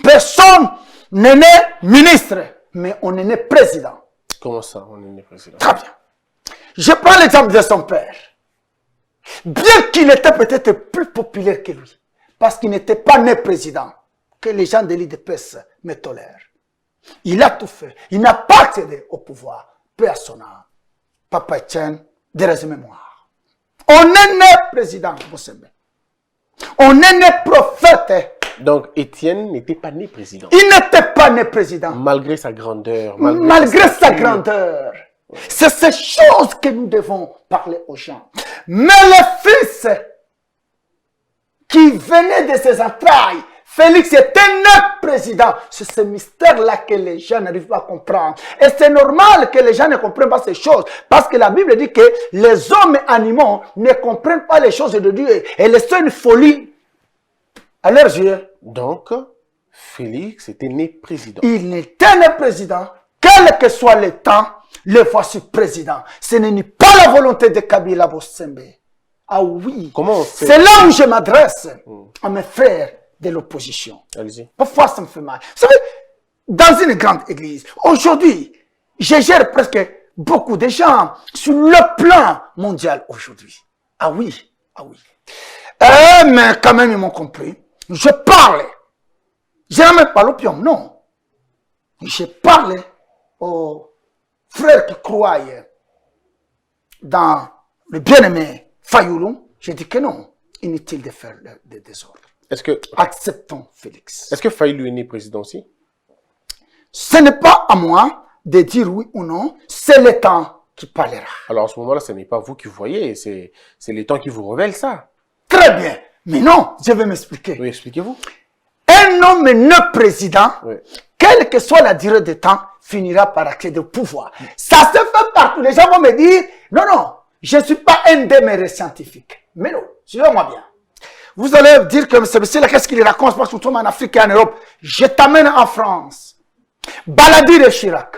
Personne n'est né ministre, mais on est né président. Comment ça, on est né président? Très bien. Je prends l'exemple de son père. Bien qu'il était peut-être plus populaire que lui, parce qu'il n'était pas né président, que les gens de l'IDPS me tolèrent. Il a tout fait. Il n'a pas accédé au pouvoir. Paix à son âme. Papa Etienne, de la mémoire. On est né président, vous savez. On est né prophète. Donc, Étienne n'était pas né président. Il n'était pas né président. Malgré sa grandeur. Malgré sa grandeur. Ouais. C'est ces choses que nous devons parler aux gens. Mais le fils qui venait de ses entrailles, Félix était un président. C'est ce mystère-là que les gens n'arrivent pas à comprendre. Et c'est normal que les gens ne comprennent pas ces choses. Parce que la Bible dit que les hommes animaux ne comprennent pas les choses de Dieu. Et laissent une folie à leurs yeux. Donc, Félix était né président. Il était né président. Quel que soit le temps, le voici président. Ce n'est pas la volonté de Kabila Bossembe. Ah oui. Comment on fait? C'est là où je m'adresse à mes frères de l'opposition. Allez-y. Parfois, ça me fait mal. Vous savez, dans une grande église, aujourd'hui, je gère presque beaucoup de gens sur le plan mondial aujourd'hui. Ah oui, ah oui. Mais quand même, ils m'ont compris. Je parle. Je n'aime même pas l'opium, non. Je parle aux frères qui croient dans le bien-aimé Fayoulou. Je dis que non, inutile de faire des désordres. Acceptons Félix. Est-ce que Fayoulou est né président aussi? Ce n'est pas à moi de dire oui ou non, c'est le temps qui parlera. Alors, à ce moment-là, ce n'est pas vous qui voyez, c'est le temps qui vous révèle ça. Très bien. Mais non, je vais m'expliquer. Oui, expliquez-vous. Un homme né président, oui, quelle que soit la durée de temps, finira par accéder au pouvoir. Ça se fait partout. Les gens vont me dire, Non, non, je ne suis pas un déméré scientifique. Mais non, suivez-moi bien. Vous allez dire que c'est là, qu'est-ce qu'il raconte parce que nous sommes en Afrique et en Europe. Je t'amène en France. Baladi de Chirac.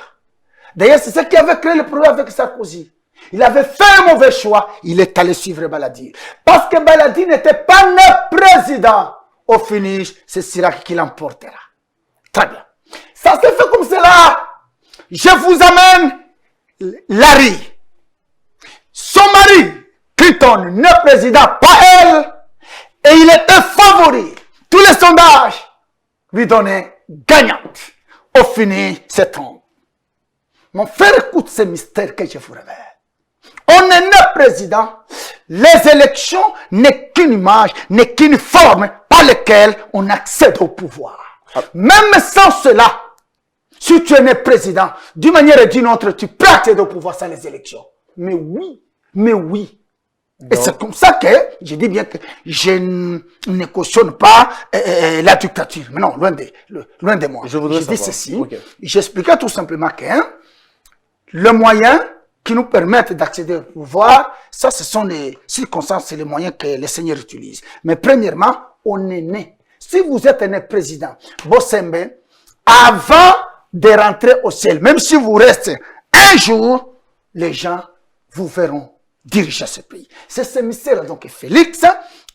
D'ailleurs, c'est ce qui avait créé le problème avec Sarkozy. Il avait fait un mauvais choix. Il est allé suivre Baladi. Parce que Baladi n'était pas né président. Au finish, c'est Chirac qui l'emportera. Très bien. Ça se fait comme cela. Je vous amène Larry. Son mari, Clinton, ne président, pas elle. Et il était favori. Tous les sondages lui donnaient gagnante. Au fini, c'est trompe. Mon frère, écoute ce mystère que je vous révèle. On est né président. Les élections n'est qu'une image, n'est qu'une forme par laquelle on accède au pouvoir. Même sans cela, si tu es né président, d'une manière ou d'une autre, tu peux accéder au pouvoir sans les élections. Mais oui. Et c'est comme ça que je dis bien que je ne cautionne pas la dictature. Mais non, loin de moi. Je voudrais dis savoir. ceci. Okay. J'expliquais tout simplement que le moyen qui nous permettent d'accéder au pouvoir, ça, ce sont les circonstances et les moyens que les seigneurs utilisent. Mais premièrement, on est né. Si vous êtes né président, Bossembe, avant de rentrer au ciel, même si vous restez un jour, les gens vous verront diriger ce pays. C'est ce mystère donc Félix.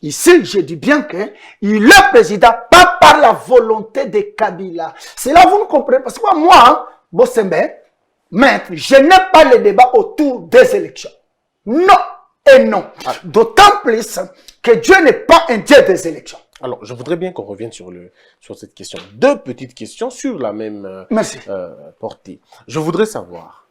Ici, je dis bien que il est président, pas par la volonté de Kabila. C'est là vous me comprenez. Parce que moi, Bossembe, maître, je n'ai pas le débat autour des élections. Non et non. D'autant plus que Dieu n'est pas un Dieu des élections. Alors, je voudrais bien qu'on revienne sur cette question. Deux petites questions sur la même portée. Je voudrais savoir,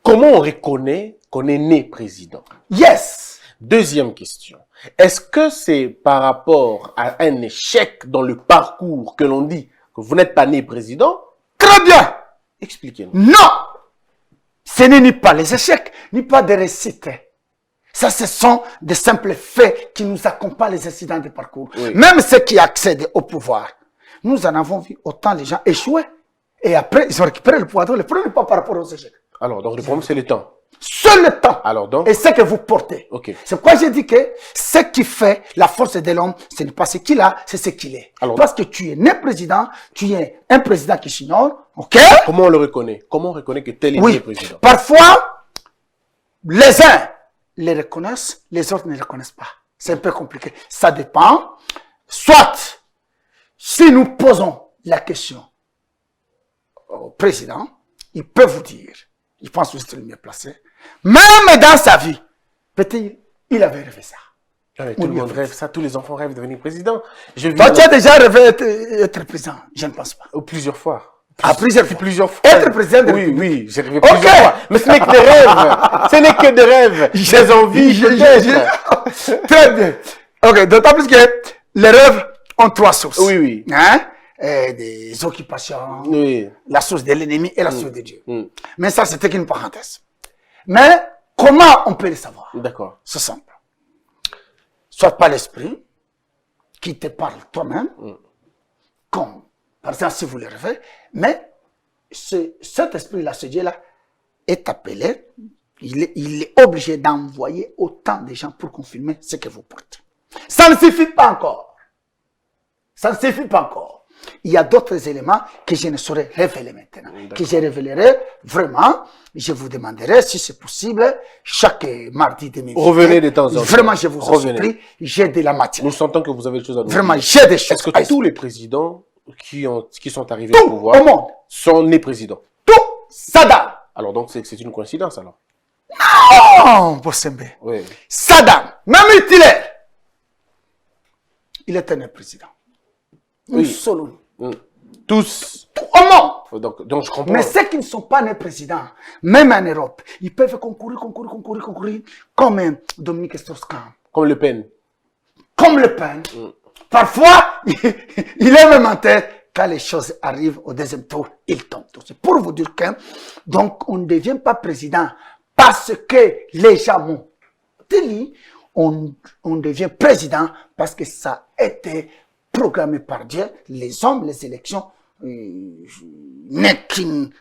comment on reconnaît qu'on est né président? Yes. Deuxième question. Est-ce que c'est par rapport à un échec dans le parcours que l'on dit que vous n'êtes pas né président? Très bien. Expliquez-nous. Non. Ce n'est ni pas les échecs, ni pas des réussites. Ça, ce sont des simples faits qui nous accompagnent les incidents de parcours. Oui. Même ceux qui accèdent au pouvoir. Nous en avons vu autant les gens échouer. Et après, ils ont récupéré le pouvoir. Le problème n'est pas par rapport aux échecs. Alors, donc le problème, c'est le temps. Seul le temps. Alors donc, et ce que vous portez. Ok. C'est pourquoi j'ai dit que ce qui fait la force de l'homme, ce n'est pas ce qu'il a, c'est ce qu'il est. Alors, parce que tu es né président, tu es un président qui s'ignore, ok? comment on le reconnaît? Comment on reconnaît que tel est Oui. né président? Parfois, les uns les reconnaissent, les autres ne les reconnaissent pas. C'est un peu compliqué. Ça dépend. Soit, si nous posons la question au président, il peut vous dire, il pense que vous êtes le mieux placé, même dans sa vie, peut-être il avait rêvé ça. Ah, tout le monde rêve ça, tous les enfants rêvent de devenir président. Toi, tu as déjà rêvé être président? Je ne pense pas. Plusieurs fois. À plusieurs fois. Plusieurs fois. Être président de Oui, oui, j'ai rêvé Ok. plusieurs fois. Mais ce n'est que des rêves. Ce n'est que des rêves. Des envies, peut-être. Très bien. Ok, d'autant plus que les rêves ont trois sources. Oui, oui. Hein? Des occupations, Oui. la source de l'ennemi et la source de Dieu. Mm. Mais ça, c'était qu'une parenthèse. Mais comment on peut le savoir? D'accord. C'est simple. Soit par l'esprit qui te parle toi-même, comme, par exemple, si vous le rêvez, mais cet esprit-là, ce Dieu-là, est appelé, il est obligé d'envoyer autant de gens pour confirmer ce que vous portez. Ça ne suffit pas encore. Ça ne suffit pas encore. Il y a d'autres éléments que je ne saurais révéler maintenant. Que je révélerai vraiment. Je vous demanderai si c'est possible, chaque mardi de midi. Revenez de temps en temps. Vraiment, je vous en Revenez. supplie, j'ai de la matière. Nous sentons que vous avez des choses à nous Vraiment, dire. j'ai des choses. Est-ce que tous les présidents qui sont arrivés Tout au pouvoir au monde, sont nés présidents? tout, Saddam. Alors donc c'est une coïncidence alors. Oh, Bossembe. Oui. Saddam, même Hitler, il était un président. Oui. Mussolini. Tous. Tout au monde. Donc je comprends. Mais ceux qui ne sont pas nés présidents, même en Europe, ils peuvent concourir, comme Dominique Strauss-Kahn, Comme Le Pen. comme Le Pen. Parfois, il est même en tête. Quand les choses arrivent au deuxième tour, il tombe. C'est pour vous dire que, donc, on ne devient pas président parce que les gens m'ont dit, on devient président parce que ça a été programmé par Dieu, les hommes, les élections n'est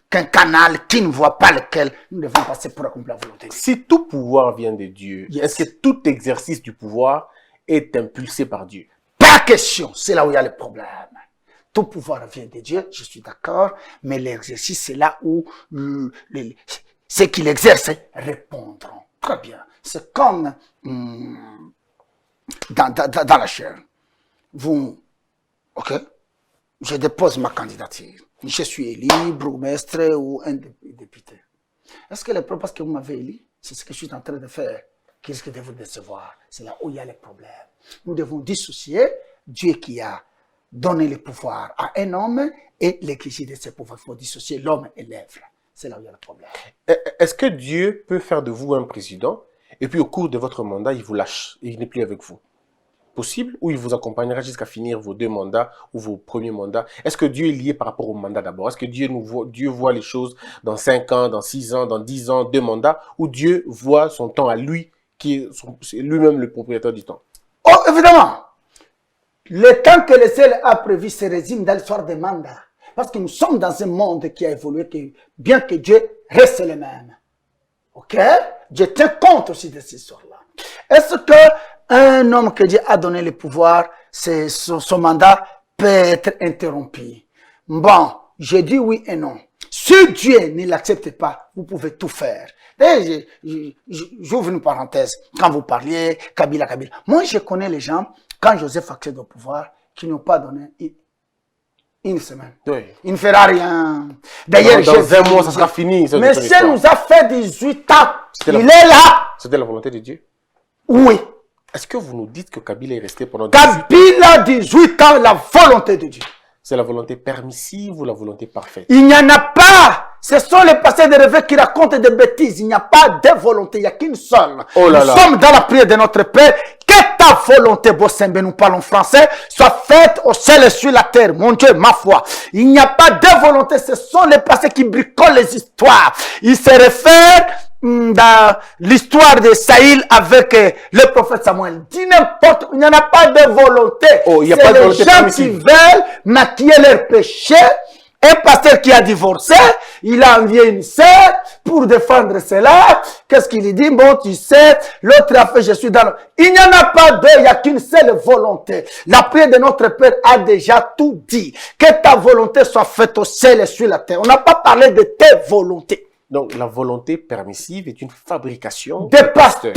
qu'un canal qui ne voit pas lequel nous devons passer pour accomplir la volonté. Si tout pouvoir vient de Dieu, Yes. est-ce que tout exercice du pouvoir est impulsé par Dieu? Pas question, c'est là où il y a le problème. Tout pouvoir vient de Dieu, je suis d'accord, mais l'exercice, c'est là où ce qu'il exerce répondront. Très bien. C'est comme dans la chair. Vous, ok, je dépose ma candidature. Je suis élu, bourgmestre ou un député. Est-ce que le propos que vous m'avez élu, c'est ce que je suis en train de faire, qui risque de vous décevoir? C'est là où il y a les problèmes. Nous devons dissocier Dieu qui a donné le pouvoir à un homme et l'exercice de ce pouvoir. Il faut dissocier l'homme et l'œuvre. C'est là où il y a le problème. Est-ce que Dieu peut faire de vous un président et puis au cours de votre mandat, il vous lâche et il n'est plus avec vous? Possible, ou il vous accompagnera jusqu'à finir vos 2 mandats ou vos premiers mandats? Est-ce que Dieu est lié par rapport au mandat d'abord? Est-ce que Dieu voit les choses dans 5 ans, dans 6 ans, dans 10 ans, 2 mandats, ou Dieu voit son temps à lui, c'est lui-même le propriétaire du temps? Oh, évidemment, le temps que le ciel a prévu se résume dans l'histoire des mandats. Parce que nous sommes dans un monde qui a évolué, bien que Dieu reste le même. Ok? Dieu tient compte aussi de cette histoire-là. Est-ce qu'un homme que Dieu a donné le pouvoir, son mandat peut être interrompu? Bon, je dis oui et non. Si Dieu ne l'accepte pas, vous pouvez tout faire. J'ouvre une parenthèse. Quand vous parliez, Kabila. Moi, je connais les gens, quand Joseph accède au pouvoir, qui n'ont pas donné une semaine. Oui. Il ne fera rien. D'ailleurs, dans un mois, ça sera fini. Monsieur nous a fait 18 ans. Il est là. C'était la volonté de Dieu? Oui. Est-ce que vous nous dites que Kabila est resté pendant 18 ans? Kabila, 18 ans, la volonté de Dieu. C'est la volonté permissive ou la volonté parfaite? Il n'y en a pas. Ce sont les passés de rêves qui racontent des bêtises. Il n'y a pas de volonté. Il n'y a qu'une seule. Oh là Nous là. sommes dans la prière de notre Père. Que ta volonté, Bossembe, nous parlons français, soit faite au ciel et sur la terre. Mon Dieu, ma foi. Il n'y a pas de volonté. Ce sont les passés qui bricolent les histoires. Ils se réfèrent dans l'histoire de Saïl avec le prophète Samuel. Dis n'importe, il n'y en a pas de volonté. Oh, il n'y a pas de volonté C'est les gens qui permissive. veulent maquiller leurs péchés. Un pasteur qui a divorcé, il a envié une sœur pour défendre cela. Qu'est-ce qu'il dit? Bon, tu sais, l'autre a fait, je suis dans le... Il n'y en a pas deux, il n'y a qu'une seule volonté. La prière de notre Père a déjà tout dit. Que ta volonté soit faite au ciel et sur la terre. On n'a pas parlé de tes volontés. Donc, la volonté permissive est une fabrication Des pasteurs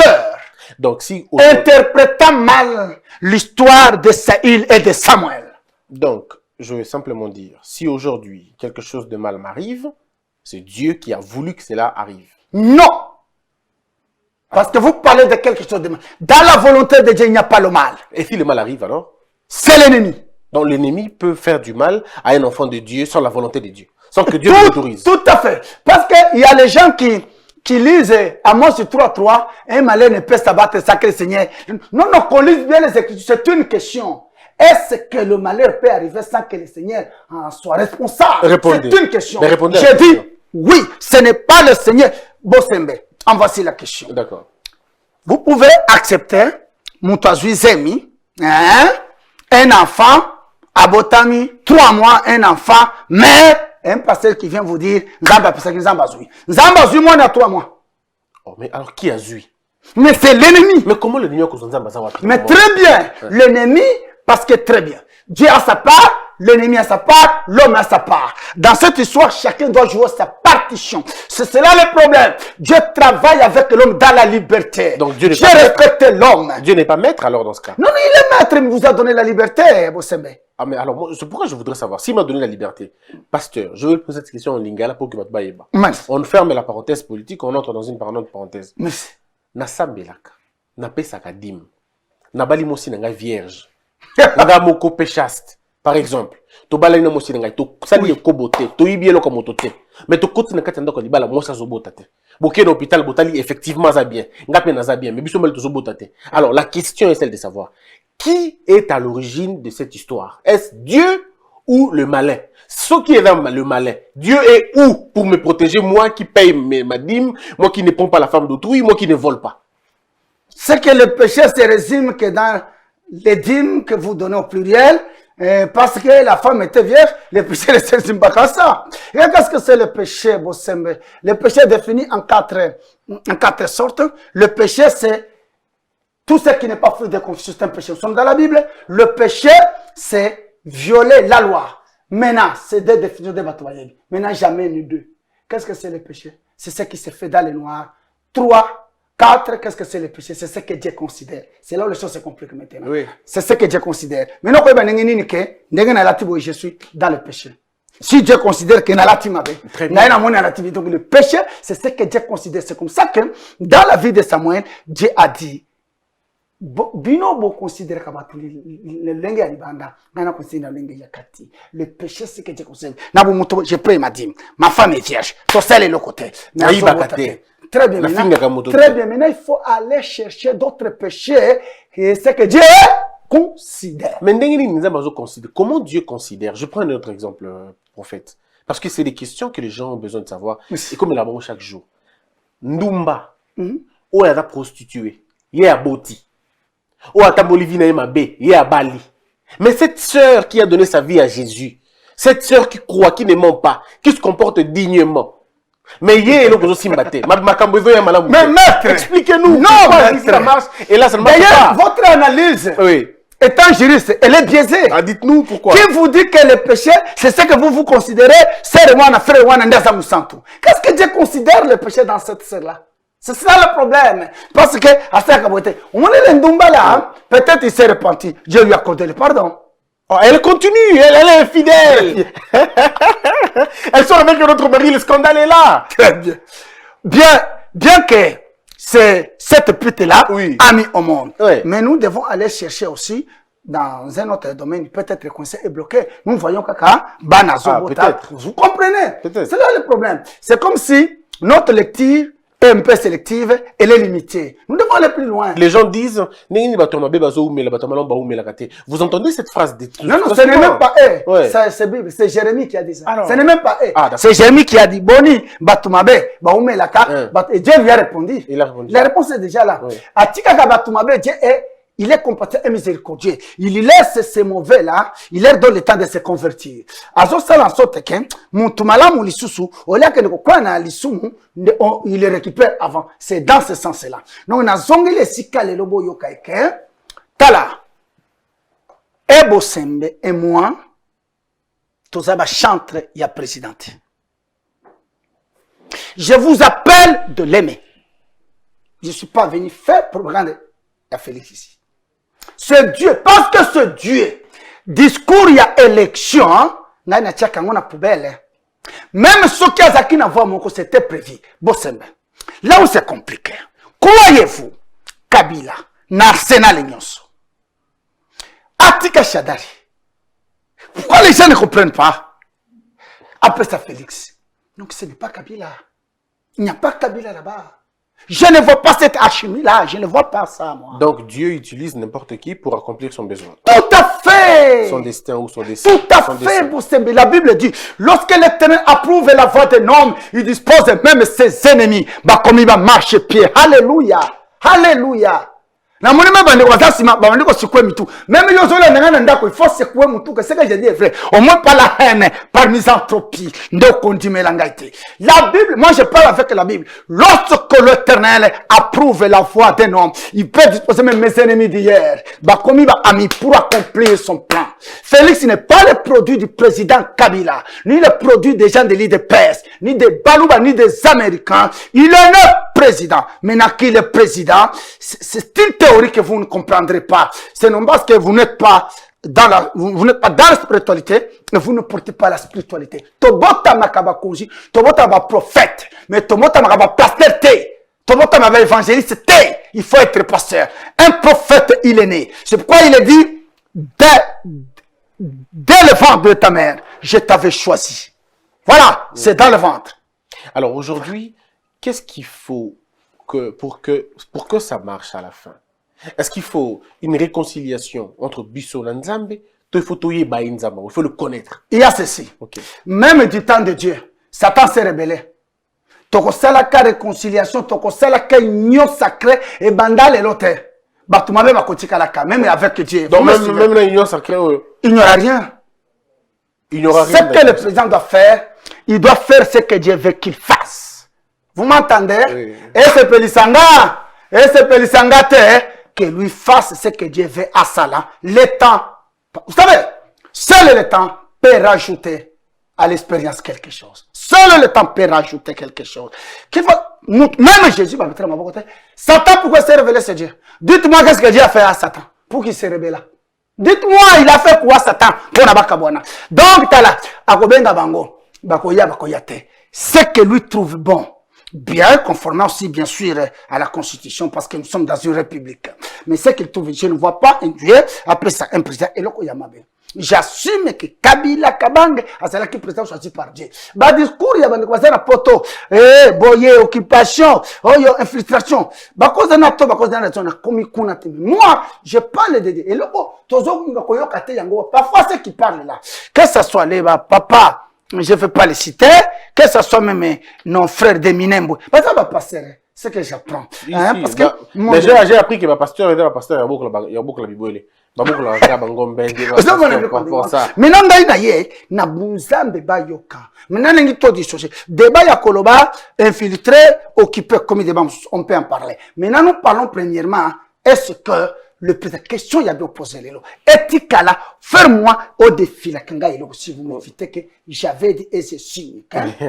Donc, si interprétant mal l'histoire de Saïl et de Samuel. Donc, je vais simplement dire, si aujourd'hui quelque chose de mal m'arrive, c'est Dieu qui a voulu que cela arrive. Non. Parce que vous parlez de quelque chose de mal. Dans la volonté de Dieu, il n'y a pas le mal. Et si le mal arrive alors? C'est l'ennemi. Donc l'ennemi peut faire du mal à un enfant de Dieu sans la volonté de Dieu, sans que Dieu l'autorise. Tout à fait. Parce qu'il y a les gens qui lisent Amos 3.3, un malheur ne peut s'abattre sans que le Seigneur... Non, qu'on lise bien les Écritures, c'est une question. Est-ce que le malheur peut arriver sans que le Seigneur en soit responsable? Répondez. C'est une question. Mais répondez à la J'ai dit, question. oui, ce n'est pas le Seigneur. Bossembe, en voici la question. D'accord. Vous pouvez accepter, Moutazui Zemi, un enfant, Abotami, 3 mois, un enfant, mais un pasteur qui vient vous dire, Zambazui, moi, on a 3 mois. Oh, mais alors qui a Zui? Mais c'est l'ennemi. Mais comment l'ennemi a causé ça? Mais très bien, l'ennemi, parce que très bien. Dieu a sa part, l'ennemi a sa part, l'homme a sa part. Dans cette histoire, chacun doit jouer sa partition. C'est cela le problème. Dieu travaille avec l'homme dans la liberté. Donc Dieu n'est Dieu pas respecte l'homme. Dieu n'est pas maître alors dans ce cas. Non, il est maître, il vous a donné la liberté, Bossembe. Ah, mais alors, c'est pourquoi je voudrais savoir, s'il m'a donné la liberté, pasteur, je vais poser cette question en lingala pour que votre baïba. On ferme la parenthèse politique, on entre dans une parenthèse. Merci. Na sambelaka, na pesaka dim, na bali mosi nanga vierge, nga moko pe chaste. Par exemple, to bala ina mosi nanga, to sali ekobote, to ibielo comme motote. Mais to koti na kati ndako libala mosa zobota te. Boké l'hôpital botali effectivement ça bien, nga pe na za bien, mais biso mel to zobota te. Alors la question est celle de savoir qui est à l'origine de cette histoire? Est-ce Dieu ou le malin? Ce qui est dans le malin, Dieu est où pour me protéger, moi qui paye ma dîme, moi qui ne prends pas la femme d'autrui, moi qui ne vole pas? C'est que le péché se résume que dans les dîmes que vous donnez au pluriel, parce que la femme était vierge, le péché ne s'exprime pas comme ça. Et qu'est-ce que c'est le péché, Bossembe? Le péché est défini en quatre sortes. Le péché, c'est tout ce qui n'est pas fruit de confusion, c'est un péché. Nous sommes dans la Bible. Le péché, c'est violer la loi. Maintenant, c'est des définitions de Batoyeg. Maintenant, jamais ni deux. Qu'est-ce que c'est le péché? C'est ce qui se fait dans le noir. 3, 4, qu'est-ce que c'est le péché? C'est ce que Dieu considère. C'est là où les choses se compliquent maintenant. Oui. C'est ce que Dieu considère. Maintenant, je suis dans le péché. Si Dieu considère que donc le péché, c'est ce que Dieu considère. C'est comme ça que dans la vie de Samuel, Dieu a dit, Bino considère le péché, c'est que Dieu considère. Je prie, m'a dit, ma femme est vierge, ton sel est le côté. Très bien, maintenant il faut aller chercher d'autres péchés, et c'est que Dieu considère. Mais comment Dieu considère? Je prends un autre exemple, prophète. Parce que c'est des questions que les gens ont besoin de savoir. Et comme il a chaque jour. Ndumba, ou elle a prostituée, il y a Boti. Ou à Bolivie, il y a Bali. Mais cette sœur qui a donné sa vie à Jésus, cette sœur qui croit, qui ne ment pas, qui se comporte dignement. Mais hier, mais maître, expliquez-nous. Non, maître. Ça marche. Et là, ça ne marche pas. D'ailleurs, votre analyse, étant juriste, elle est biaisée. Ah, dites-nous pourquoi. Qui vous dit que le péché, c'est ce que vous considérez, c'est moi, frère, moi, qu'est-ce que Dieu considère le péché dans cette sœur-là? C'est ça le problème. Parce que, à ce moment-là, on est l'Ndumba là, peut-être il s'est repenti. Dieu lui a accordé le pardon. Oh, elle continue, elle est infidèle. Elle sort avec notre mari, le scandale est là. Très bien. Bien que cette pute-là a mis au monde. Oui. Mais nous devons aller chercher aussi dans un autre domaine, peut-être coincé et bloqué. Nous voyons Kaka, Banazo, peut-être. vous comprenez? Peut-être. C'est là le problème. C'est comme si notre lecture est un peu sélective, elle est limitée. Nous devons aller plus loin. Les gens disent, vous entendez cette phrase? Non, ce n'est même pas eux. Ouais. C'est Bible, c'est Jérémie qui a dit ça. Alors. Ce n'est même pas eux. Ah, c'est Jérémie qui a dit, Boni, Batumabe, Baoume Laka, et Dieu lui a répondu. Il a répondu. La réponse est déjà là. Oui. Atikaka Batumabe, Dieu il est compatissant et miséricordieux. Il laisse ces mauvais-là, il leur donne le temps de se convertir. Azo sala en sorte que, Moutoumala Moulissousou, au lieu que nous croyons l'issou, il le récupère avant. C'est dans ce sens-là. Donc, on a zongi les sika les lobo yokaike, tala, Ebo Sembe et moi, tous les chantres, il y a présidente. Je vous appelle de l'aimer. Je ne suis pas venu faire propagande à Félix ici. Ce Dieu, parce que ce Dieu, discours, il y a élection, même ceux qui ont vu c'était prévu. Là où c'est compliqué, croyez-vous, Kabila, Narsenal Nyonso, Atika Shadari, pourquoi les gens ne comprennent pas? Après ça, Félix. Donc ce n'est pas Kabila. Il n'y a pas Kabila là-bas. Je ne vois pas cette alchimie-là, je ne vois pas ça, moi. Donc Dieu utilise n'importe qui pour accomplir son besoin. Tout à fait. Son destin ou son destin. Tout à fait, Boussembe. La Bible dit, lorsque l'Éternel approuve la voix d'un homme, il dispose même ses ennemis. Bah, comme il va marcher pied. Alléluia. Alléluia. Na moni me bande kwa sima ba bande ko sikwe mitu même yo zo la ngana ndako il faut sikwe mutu que ce que je dis est vrai au moins pas la haine par misanthropie ndo kondimela ngaite. La Bible, moi je parle avec la Bible, lorsque l'Éternel approuve la voix d'un homme il peut disposer même mes ennemis d'hier bah comme il va ami pour accomplir son plan. Félix n'est pas le produit du président Kabila ni le produit des gens de l'île de Perse ni des Balouba ni des Américains. Il est le président. Maintenant qu'il est président, c'est une théorie que vous ne comprendrez pas. C'est non parce que vous n'êtes pas dans la, vous n'êtes pas dans la spiritualité, mais vous ne portez pas la spiritualité. Tobota makaba konji, tobota ma prophète, mais tobota makaba pasteur te, tobota makaba évangéliste te. Il faut être pasteur. Un prophète, il est né. C'est pourquoi il est dit, dès le ventre de ta mère, je t'avais choisi. Voilà, c'est dans le ventre. Alors aujourd'hui, qu'est-ce qu'il faut pour que ça marche à la fin? Est-ce qu'il faut une réconciliation entre Bisso et Nzambe? Il faut le connaître. Il y a ceci. Okay. Même du temps de Dieu, Satan s'est rebellé. Toko salaka réconciliation, toko salaka union sacrée et bandale l'autre. Batouma même à côté Kalaka, même avec Dieu. Donc même la union sacrée, il n'y aura rien. Il n'y aura rien. Ce que le président doit faire, il doit faire ce que Dieu veut qu'il fasse. Vous m'entendez? Oui. Et c'est Pélisanga, que lui fasse ce que Dieu veut à ça là. Le temps, vous savez, seul le temps peut rajouter à l'expérience quelque chose. Seul le temps peut rajouter quelque chose. Même Jésus va mettre à ma côté. Satan, pourquoi s'est révélé ce Dieu? Dites-moi qu'est-ce que Dieu a fait à Satan pour qu'il se révèle. Dites-moi, il a fait quoi Satan pour Nabakabwana. Donc, t'as Akobenga Bango, Bakoya, Bakoyate. Ce que lui trouve bon, bien conformément aussi, bien sûr, à la Constitution, parce que nous sommes dans une république. Mais ce qu'il trouve, je ne vois pas un Dieu, après ça, un président, et l'autre Yamabe. J'assume que Kabila Kabang a cela qui président choisi par Dieu. Bah discours il y a des choses à poto, boye occupation, infiltration. Bah cause de nato, bah cause de nato, comme kuna timi. Moi, je parle de Dieu. Et là, tozo ngokoyo kate yango. Parfois ceux qui parlent là, que ça soit les papa, je ne veux pas les citer, que ce soit même nos frères de Minembo. Bah ça va passer. C'est ce que j'apprends. Hein, parce que mais j'ai appris que ma pasteur était un pasteur, il y a beaucoup de Bible. Maintenant, na bunzambe bayoka. Maintenant, nengi to dissocié. Débat ya koloba, infiltré, occupé, comme débat, on peut en parler. Maintenant, nous parlons premièrement, est-ce que le président, question il y a bien posé les lots. Etikala, faire-moi au défi, la kanga, si vous m'invitez que j'avais dit, et c'est signe,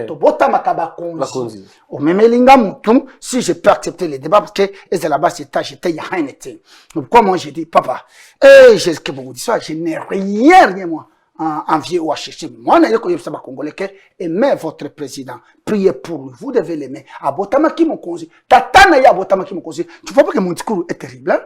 to bota makaba konzi. Au même linga moutou, si je peux accepter les débats, parce que, et c'est là-bas, j'étais, il y a rien été. Donc, quoi, moi, j'ai dit, papa, j'ai ce que vous dites, je n'ai rien, moi, envié ou à chercher. Moi, je n'ai pas congolais que aimez votre président. Priez pour lui. Vous devez l'aimer. Abotama qui mon conseil. Tatana ya abotama qui mon conseil. Tu vois pas que mon discours est terrible, hein?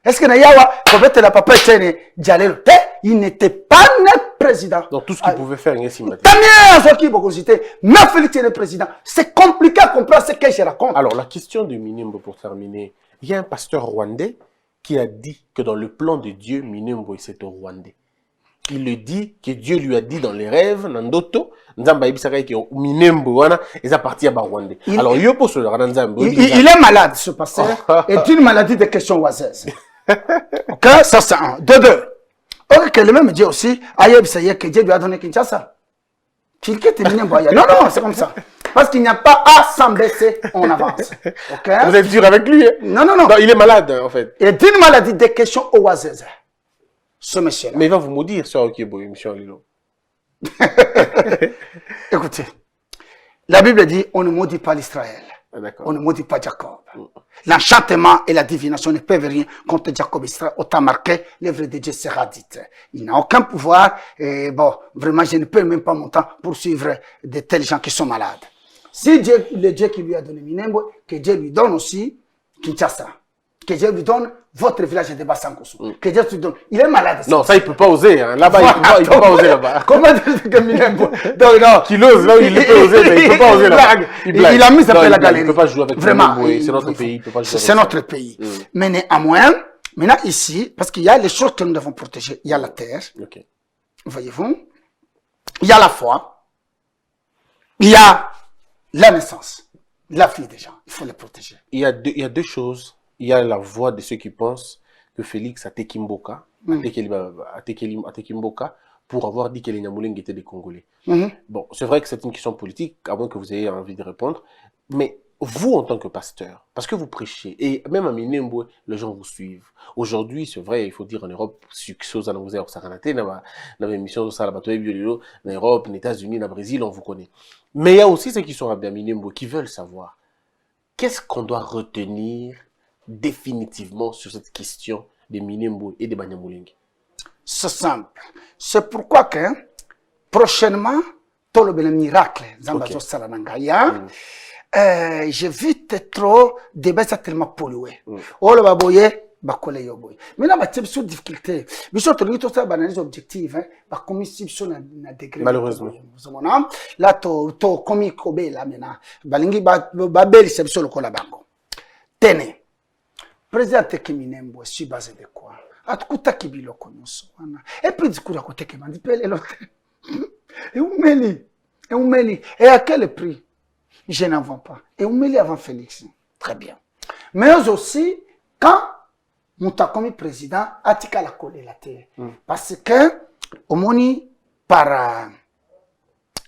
Est-ce que Nayawa, peut-être la papa était Djalel, il n'était pas notre président. Donc tout ce qu'il pouvait faire, il est simultané. Tamien, ce qui vous citer, mais Félix le président. C'est compliqué à comprendre ce que je raconte. Alors, la question de Minimbo, pour terminer, il y a un pasteur rwandais qui a dit que dans le plan de Dieu, Minimbo est au Rwandais. Il le dit que Dieu lui a dit dans les rêves, Nandoto, Nzamba Ibisaka que Minimbo wana est parti à Rwandais. Alors, il est malade, ce pasteur. est une maladie de questions oiseuses. Ok, ça c'est un. Deux. Ok, que le même Dieu aussi, Aïe Bissaye, que Dieu lui a donné Kinshasa. Qu'il quitte Minimbo. Non, c'est comme ça. Parce qu'il n'y a pas à s'en baisser, on avance. Ok? Vous êtes dur avec lui, hein? Non. Il est malade, en fait. Il est une maladie de questions oiseuses. Ce monsieur-là. Mais il va vous maudire sur Okibo, monsieur Lilo. Écoutez, la Bible dit, on ne maudit pas l'Israël. On ne maudit pas Jacob. L'enchantement et la divination ne peuvent rien contre Jacob Israël. Autant marqué, l'œuvre de Dieu sera dite. Il n'a aucun pouvoir. Et bon, vraiment, je ne peux même pas mon temps poursuivre de tels gens qui sont malades. Si Dieu, le Dieu qui lui a donné Minimbo, que Dieu lui donne aussi Kinshasa. Que Dieu lui donne votre village de Bassankosu. Que Dieu lui donne. Il est malade. Non, ça, il ne peut pas oser. Hein. Là-bas, il ne peut pas oser là-bas. Comment dire que Minimbo? Non. Qu'il ose, là où il peut oser, mais il ne peut pas oser là-bas. Il a mis ça à la galerie. Il ne peut pas jouer avec vraiment. C'est notre pays. C'est notre pays. Mais néanmoins, maintenant ici, parce qu'il y a les choses que nous devons protéger. Il y a la terre. Voyez-vous? Il y a la foi. Il y a la naissance. La vie des gens. Il faut les protéger. Il y a deux choses. Il y a la voix de ceux qui pensent que Félix a Tekimboka, pour avoir dit que les Nyamuleng étaient des Congolais. Bon, c'est vrai que c'est une question politique, à moins que vous ayez envie de répondre. Mais vous, en tant que pasteur, parce que vous prêchez, et même à Minembwe, les gens vous suivent. Aujourd'hui, c'est vrai, il faut dire en Europe, en Europe, aux États-Unis, au Brésil, on vous connaît. Mais il y a aussi ceux qui sont à Minembwe, qui veulent savoir qu'est-ce qu'on doit retenir définitivement sur cette question des Minimbo et des Banyamuleng. C'est simple. C'est pourquoi que prochainement, tout le miracle, Zambazo Salanangaya, j'évite trop des baisses tellement polluées. Oh le baboye, bakole yoboy. Mais là, c'est une difficulté. Mais surtout, tout ça, banaliser objectif, bah, comme si na degré. Malheureusement. Là, to comme kobe là maintenant. Balingi babeli c'est sur le kolabango. Tenez. Président Minimbo, je suis basé de quoi? Atukuta kibilo konyoso. Et puis du coup, à côté qui m'a dit, et Oumeli. Et à quel prix? Je n'en vends pas. Et Oumeli avant Félix. Très bien. Mais aussi, quand moto akomi président atikala kolela te parce que omoni par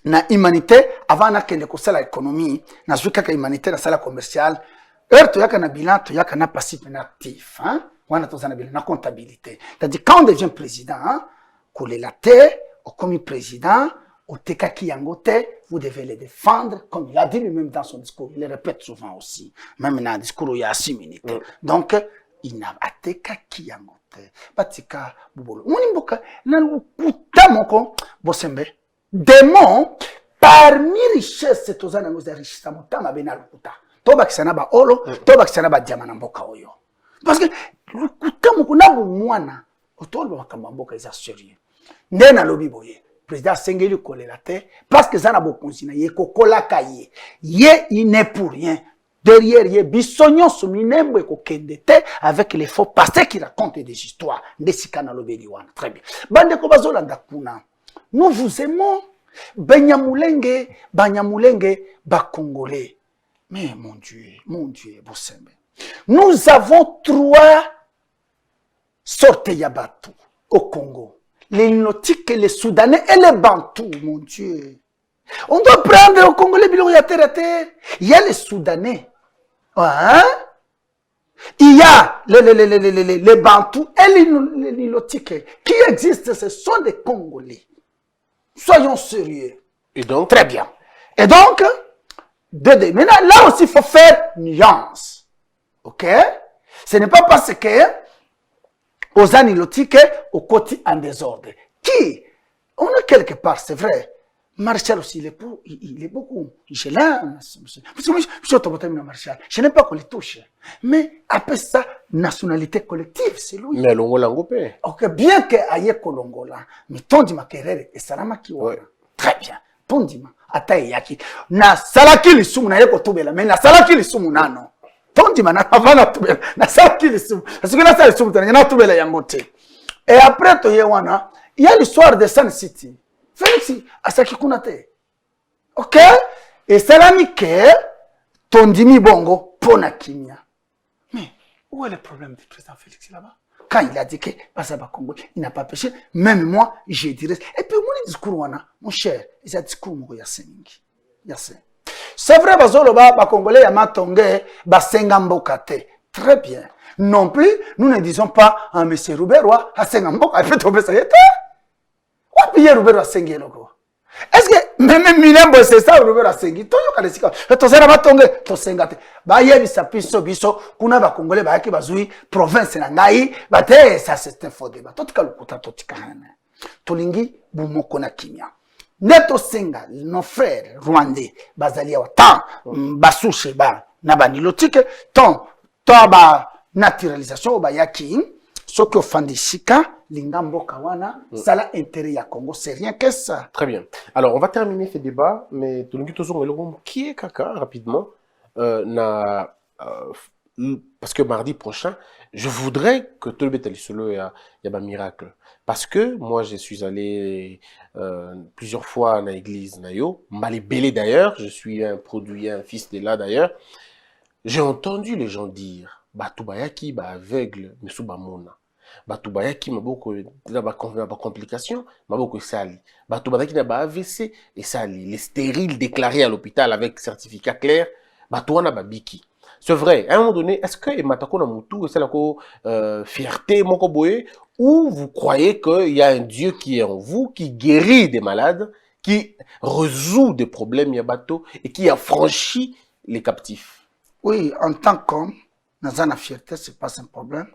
na humanité avant nakende kosala économie nazwi kaka humanité nasala commercial heure toyaka na bilan toyaka na passif na actif wana toza na bilan na comptabilité c'est-à-dire quand on devient président kolela te okomi président otekaki yango te vous devez le défendre comme il a dit lui-même dans son discours il le répète souvent aussi même dans le discours il y a 6 minutes donc il n'a atekaki yango te batika bubolo moni mboka na lukuta moko bosembe démon parmi richesse toza nango za richesse motama bena lukuta tobakisa na ba olo tobakisa na ba diamant na mboka oyo parce que lukuta moko na mwana otolo bakamba mboka isa sérieux nde na lobi boye président sengeli kolela te parce que ça na bokonzi na ye kokolaka ye il n'est pour rien derrière ye bisonyo suminembo ekokende te avec les faux passés qui racontent des histoires ndesika na lobeli wana très bien bande ko bazolanda kuna nous vous aimons banyamulenge ba congolais mais mon dieu bosembe nous avons 3 sortes ya batu au Congo les Nilotiques, les Soudanais et les Bantous, mon Dieu. On doit prendre au Congo les bilans à terre à terre. Il y a les Soudanais. Hein? Il y a les Bantous et les Nilotiques qui existent. Ce sont des Congolais. Soyons sérieux. Et donc? Très bien. Et donc, maintenant, là aussi, il faut faire nuance. Ok? Ce n'est pas parce que aux anilotiques, au côté en désordre. Qui? On a quelque part, c'est vrai. Marshall aussi, il est beaucoup. Je l'aime. Je n'aime pas qu'on les touche. Mais après ça, nationalité collective, c'est lui. Mais l'Ongola ngopé. Ok, bien que aye kolongola, mais tondi makerere et salama kiwa. Très bien. Tondi ma ataye yaki. Na salaki li sumu na yeko tubela, mais na salaki li sumu nano. Tondi mana avana tubela na salaki li sumu. Parce que na salaki li sumu na tubela yangote. Et après to yewana, il y a l'histoire de Sun City. Félix asaki kunate. OK? Et salami ke tondimi bongo pona kimia. Mais où est le problème du président Félix là-bas? Quand il a dit que Basaba Congo, il n'a pas péché, même moi, je dirais. Et puis, mon discours, mon cher, il a dit que c'est vrai, Bazoloba, Congolais, Yamatongue, Basengambokate. Très bien. Non plus, nous ne disons pas à M. Rouberois, à Sengamboka, il peut tomber ça. Où est-ce Rouberois Sengeloko? Est-ce que même Minembo c'est ça Rouberois Sengi? Toyo Kalesika, Tosera Matongue, Tosengate. Baye bisa piso biso, kuna ba Congolais ba yaki bazui province na ngai, bate ça c'est un faux débat. Totika lukuta totika hana. Tolingi bumoko na kimia. Neto senga nos frères rwandais bazali wa tant basushe ba na banilotike tant ba naturalisation ba yaki soki ofandisika lingambo kawana sala intérêt ya Congo c'est rien que ça. Très bien. Alors on va terminer ce débat mais tolingi tozo eloko qui est kaka rapidement parce que mardi prochain je voudrais que tout le bétal solo y a un miracle parce que moi je suis allé plusieurs fois à l'église nayo malébélé d'ailleurs je suis un produit un fils de là d'ailleurs j'ai entendu les gens dire batubayaki ba aveugle mesu ba mona batubayaki maboko na ba complication maboko sali batubayaki na ba AVC et sali les stériles déclarés à l'hôpital avec certificat clair batuana babiki. C'est vrai, à un moment donné, est-ce que Matako Namutu, c'est la fierté, moko boye, ou vous croyez qu'il y a un Dieu qui est en vous, qui guérit des malades, qui résout des problèmes yabato et qui affranchit les captifs? Oui, en tant qu'homme, dans la fierté, c'est pas un problème.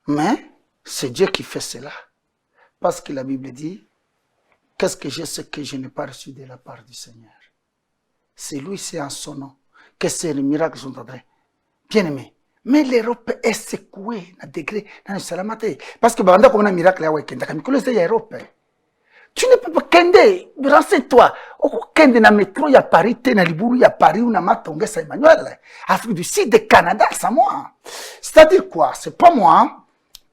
Mais c'est Dieu qui fait cela. Parce que la Bible dit, qu'est-ce que j'ai, ce que je n'ai pas reçu de la part du Seigneur. C'est lui, c'est en son nom. Que c'est les miracles sont en train. Bien aimé. Mais l'Europe est secouée à degré dans le salamate. Parce que pendant qu'on a un miracle à Wekenda, comme il y a l'Europe. Tu ne peux pas kende. Renseigne-toi. Au kende na métro, il y a Paris, na Liburu, il y a Paris, ou na Matongue, ça Emmanuel. Afrique du Sud, de Canada, c'est moi. C'est-à-dire quoi? C'est pas moi.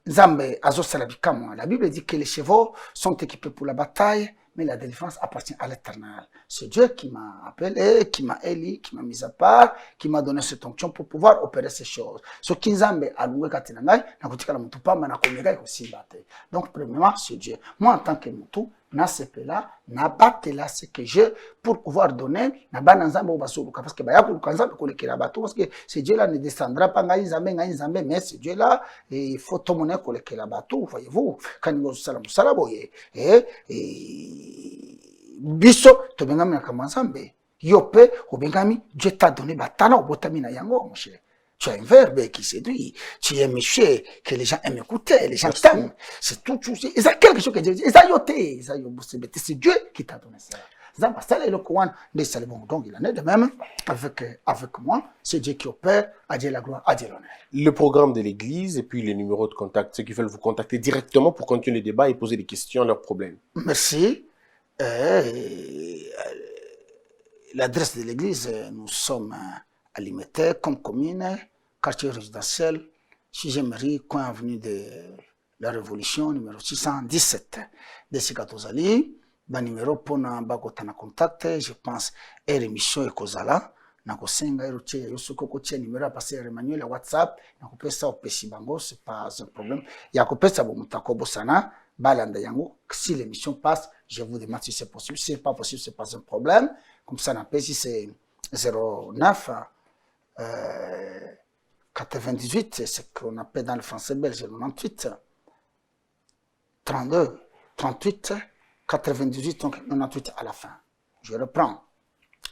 Zambe, Azo Salabika, moi. La Bible dit que les chevaux sont équipés pour la bataille, mais la délivrance appartient à l'Éternel. C'est Dieu qui m'a appelé, qui m'a élu, qui m'a mis à part, qui m'a donné cette onction pour pouvoir opérer ces choses. Ce qui nzambe alloué katinangai, na kutikala mutu pamba na komeka ikosimate. Donc premièrement, c'est Dieu. Moi en tant que mutu, na sepela, na batela ce que j'ai pour pouvoir donner na bana nzambe au basuluka parce que baya kuluka nzambe kolekela bato parce que ce Dieu là ne descendra pas ngai nzambe mais ce Dieu là il faut tout monnaie kolekela bato voyez-vous quand nous salamu salaboye biso to bengami na kamanzambe yope obengami Dieu t'a donné batana obotami na yango mon cher. Tu as un verbe qui séduit. Tu es méchant, que les gens aiment écouter, les gens t'aiment. C'est tout. C'est quelque chose que Dieu dit. C'est Dieu qui t'a donné ça. Donc il en est de même avec moi. C'est Dieu qui opère. À Dieu la gloire, à Dieu l'honneur. Le programme de l'église et puis les numéros de contact, ceux qui veulent vous contacter directement pour continuer le débat et poser des questions à leurs problèmes. Merci. L'adresse de l'église, nous sommes à Limité, comme commune, quartier résidentiel, 6e rue, coin avenue de la Révolution, numéro 617. De Sikatozali, numéro pour na contact, je pense, et émission et Kozala. Nakosenga eroche yosoko kotia numéro à passer Emmanuel à WhatsApp, nakopesa opesi bango, c'est pas un problème. Yakopesa bo mutako bosana, balanda yango, si l'émission passe, je vous demande si c'est possible. Si c'est pas possible, c'est pas un problème. Comme ça, n'a pas si c'est 09 98, c'est ce qu'on appelle dans le français belge 98 32 38 98, donc 98 à la fin. Je reprends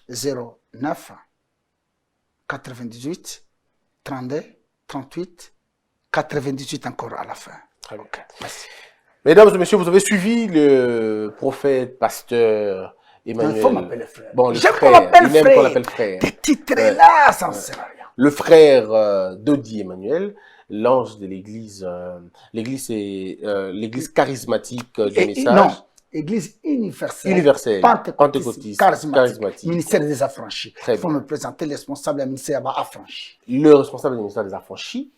09 98 32 38 98 encore à la fin. Très bien. Okay. Merci. Mesdames et messieurs, vous avez suivi le prophète, pasteur Emmanuel. Il faut m'appeler frère. Bon, le J'aime frère. Il aime qu'on l'appelle frère. Des titres là, ça ne sert à rien. Le frère Dodi Emmanuel, l'ange de l'église. L'église, c'est l'église charismatique du message. Non, église universelle. Pentecôtiste. Charismatique. Ministère des affranchis. Très Il faut bien. me présenter le responsable du ministère affranchi. Le responsable du ministère des affranchis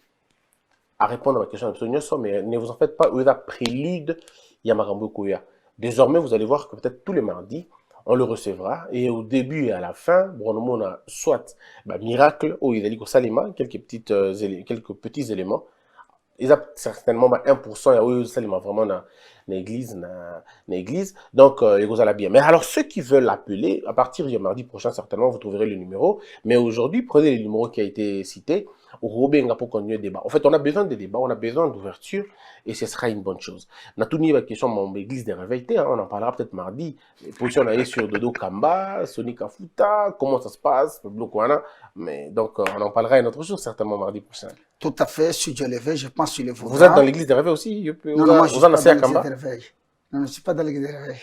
à répondre à ma question absolument, mais ne vous en faites pas, il y a prélude Yamarambo Koya. Désormais, vous allez voir que peut-être tous les mardis, on le recevra. Et au début et à la fin, bon, on a soit miracle, ou il a dit que Salima, quelques petits éléments. Ils ont certainement 1%, il y a eu Salima vraiment dans l'église. Donc, il y a bien. Mais alors, ceux qui veulent appeler, à partir du mardi prochain, certainement, vous trouverez le numéro. Mais aujourd'hui, prenez le numéro qui a été cité. Pour continuer le débat. En fait, on a besoin de débat, on a besoin d'ouverture et ce sera une bonne chose. On a tout mis la question de mon église des réveils, on en parlera peut-être mardi. Position on a sur Dodo Kamba, Sonic Afuta, comment ça se passe, mais donc on en parlera une autre chose certainement mardi prochain. Tout à fait, si Dieu le veut, je pense qu'il le voudra. Vous êtes dans l'église des réveils aussi? Non, moi je suis pas dans l'église des réveils. Non, je ne suis pas dans l'église des réveils.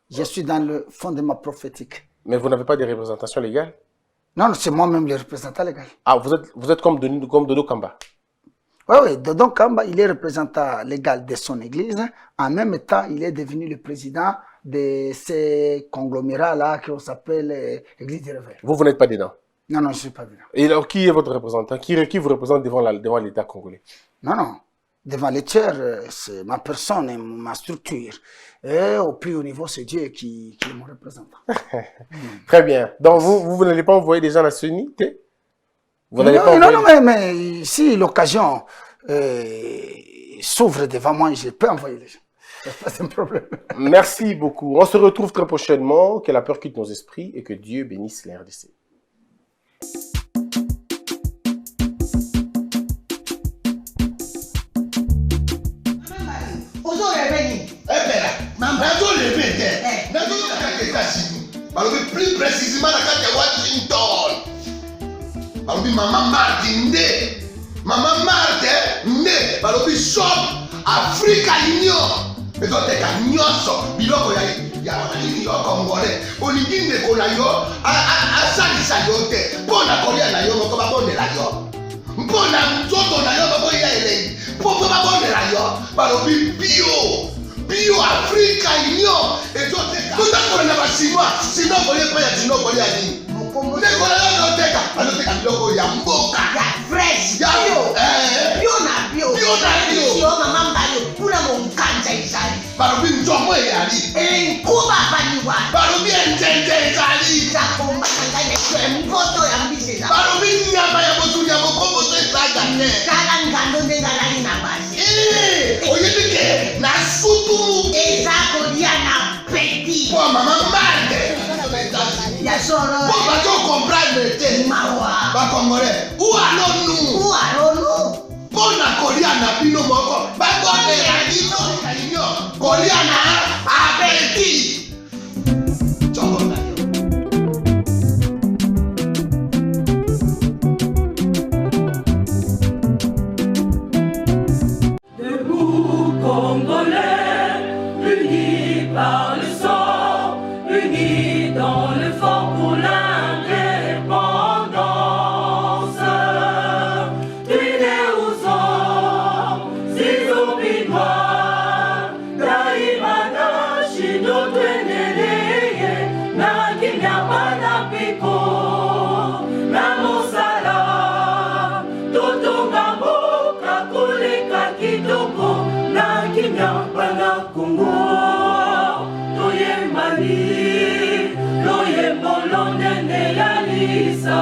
Je suis dans le fondement prophétique. Mais vous n'avez pas de représentation légale? Non, c'est moi-même le représentant légal. Ah, vous êtes comme Dodo Kamba? Oui, Dodo Kamba, il est représentant légal de son église. En même temps, il est devenu le président de ces conglomérats-là qu'on s'appelle l'église des réveils. Vous n'êtes pas dedans? Non, je ne suis pas dedans. Et alors, qui est votre représentant? Qui vous représente devant l'État congolais? Non. Devant les tiers, c'est ma personne et ma structure. Et au plus haut niveau, c'est Dieu qui est mon représentant. Très bien. Donc, vous n'allez pas envoyer des gens à la sunité? Non, mais si l'occasion s'ouvre devant moi, je peux envoyer les gens. C'est pas un problème. Merci beaucoup. On se retrouve très prochainement. Que la peur quitte nos esprits et que Dieu bénisse les RDC. Plus précisément la carte de Washington. Maman Martin Maman Martin balobi shop Africa Union. Mais quand tu es nyonso biloko ya wanani yo congolais. Olingi ndeko na yo asalisa yo te. Mpona kolia na yo moko babondela yo. Mpona nzoto na yo moko ya elei. Mpo babondela yo balobi bio Africa Union et tout ça. Tout ça pour na basinois, sinon kolia pa ya tino kolia ni. Ndeko na yo te bazoteka biloko ya mboka ya fresh Ya- bio na bio Bio na bio. sio mama mbayo kuna monkanja ezali balobi nzombo eyali enkuba baliwa balobi enjenje ezali takombaka ngai na eso emboto ya mbisi eza balobi nyama ya motu ya mokomboso ezaga te tala ngando ndenge alali na basi oyebi ke na sutu eza kolia na peti mpo mama marte ya solo mpo bato comprendre te mawa bakongole ualonu ualonu mpo na kolia na bino moko bakondela bino kalinio kolia na apeti nzombo na yo Debout Congolais, unis par le sang, unis dans l'effort pour l'indépendance. Tués aux hommes, ces obinois, Daimana, Shido, Tweneleye, Nakinyabana Piko, Namosala, Totongambo, Kakulika Kitoko, Nakinyabana Kongo, Toye Mali, Loye Bolonene Yalisa.